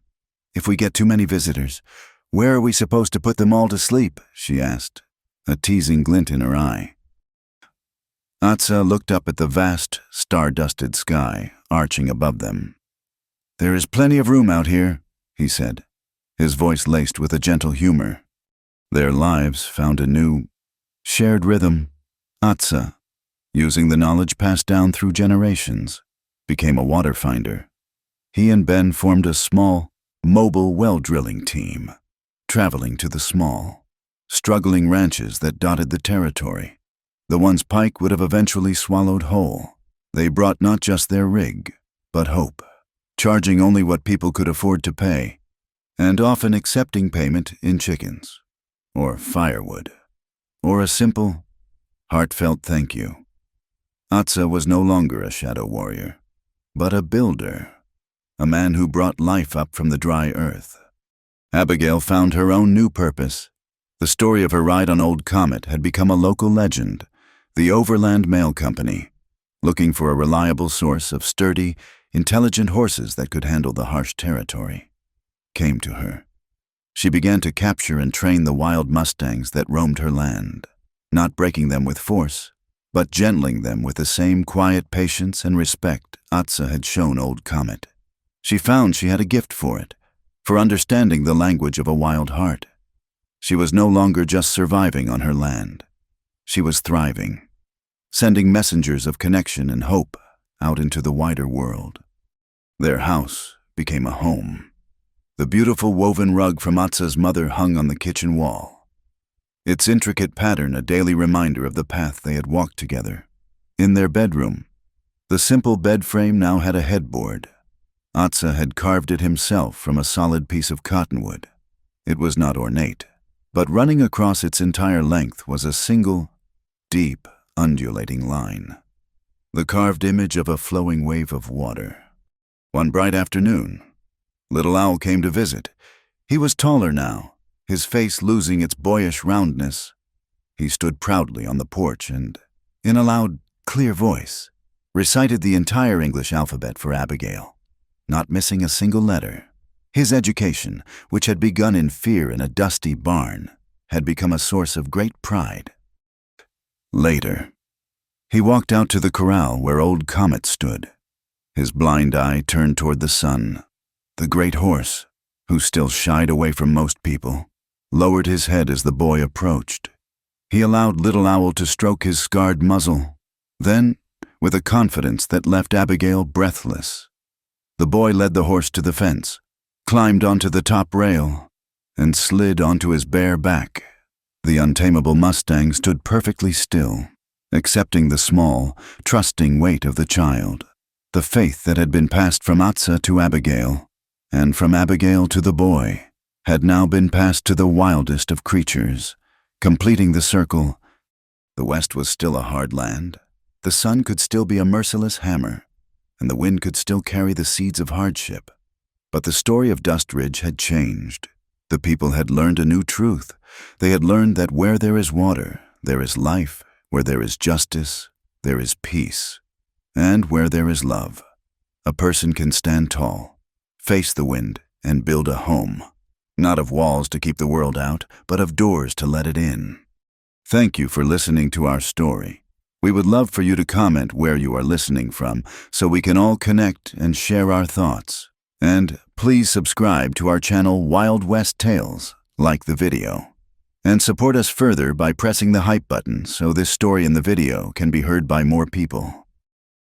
If we get too many visitors, where are we supposed to put them all to sleep? She asked, a teasing glint in her eye. Atsa looked up at the vast, star-dusted sky arching above them. There is plenty of room out here, he said, his voice laced with a gentle humor. Their lives found a new, shared rhythm. Atsa, using the knowledge passed down through generations, became a water finder. He and Ben formed a small, mobile well-drilling team, traveling to the small, struggling ranches that dotted the territory, the ones Pike would have eventually swallowed whole. They brought not just their rig, but hope, charging only what people could afford to pay, and often accepting payment in chickens, or firewood, or a simple, heartfelt thank you. Atsa was no longer a shadow warrior, but a builder, a man who brought life up from the dry earth. Abigail found her own new purpose. The story of her ride on Old Comet had become a local legend. The Overland Mail Company, looking for a reliable source of sturdy, intelligent horses that could handle the harsh territory, came to her. She began to capture and train the wild mustangs that roamed her land, not breaking them with force, but gentling them with the same quiet patience and respect Atsa had shown Old Comet. She found she had a gift for it, for understanding the language of a wild heart. She was no longer just surviving on her land. She was thriving, sending messengers of connection and hope out into the wider world. Their house became a home. The beautiful woven rug from Atsa's mother hung on the kitchen wall, its intricate pattern a daily reminder of the path they had walked together. In their bedroom, the simple bed frame now had a headboard. Atsa had carved it himself from a solid piece of cottonwood. It was not ornate, but running across its entire length was a single, deep, undulating line, the carved image of a flowing wave of water. One bright afternoon, Little Owl came to visit. He was taller now, his face losing its boyish roundness. He stood proudly on the porch and, in a loud, clear voice, recited the entire English alphabet for Abigail, not missing a single letter. His education, which had begun in fear in a dusty barn, had become a source of great pride. Later, he walked out to the corral where Old Comet stood, his blind eye turned toward the sun, the great horse, who still shied away from most people, lowered his head as the boy approached. He allowed Little Owl to stroke his scarred muzzle. Then, with a confidence that left Abigail breathless, the boy led the horse to the fence, climbed onto the top rail, and slid onto his bare back. The untamable Mustang stood perfectly still, accepting the small, trusting weight of the child. The faith that had been passed from Atsa to Abigail, and from Abigail to the boy, had now been passed to the wildest of creatures, completing the circle. The West was still a hard land. The sun could still be a merciless hammer, and the wind could still carry the seeds of hardship. But the story of Dust Ridge had changed. The people had learned a new truth. They had learned that where there is water, there is life. Where there is justice, there is peace. And where there is love, a person can stand tall, face the wind, and build a home. Not of walls to keep the world out, but of doors to let it in. Thank you for listening to our story. We would love for you to comment where you are listening from so we can all connect and share our thoughts. And please subscribe to our channel Wild West Tales, like the video. And support us further by pressing the hype button so this story in the video can be heard by more people.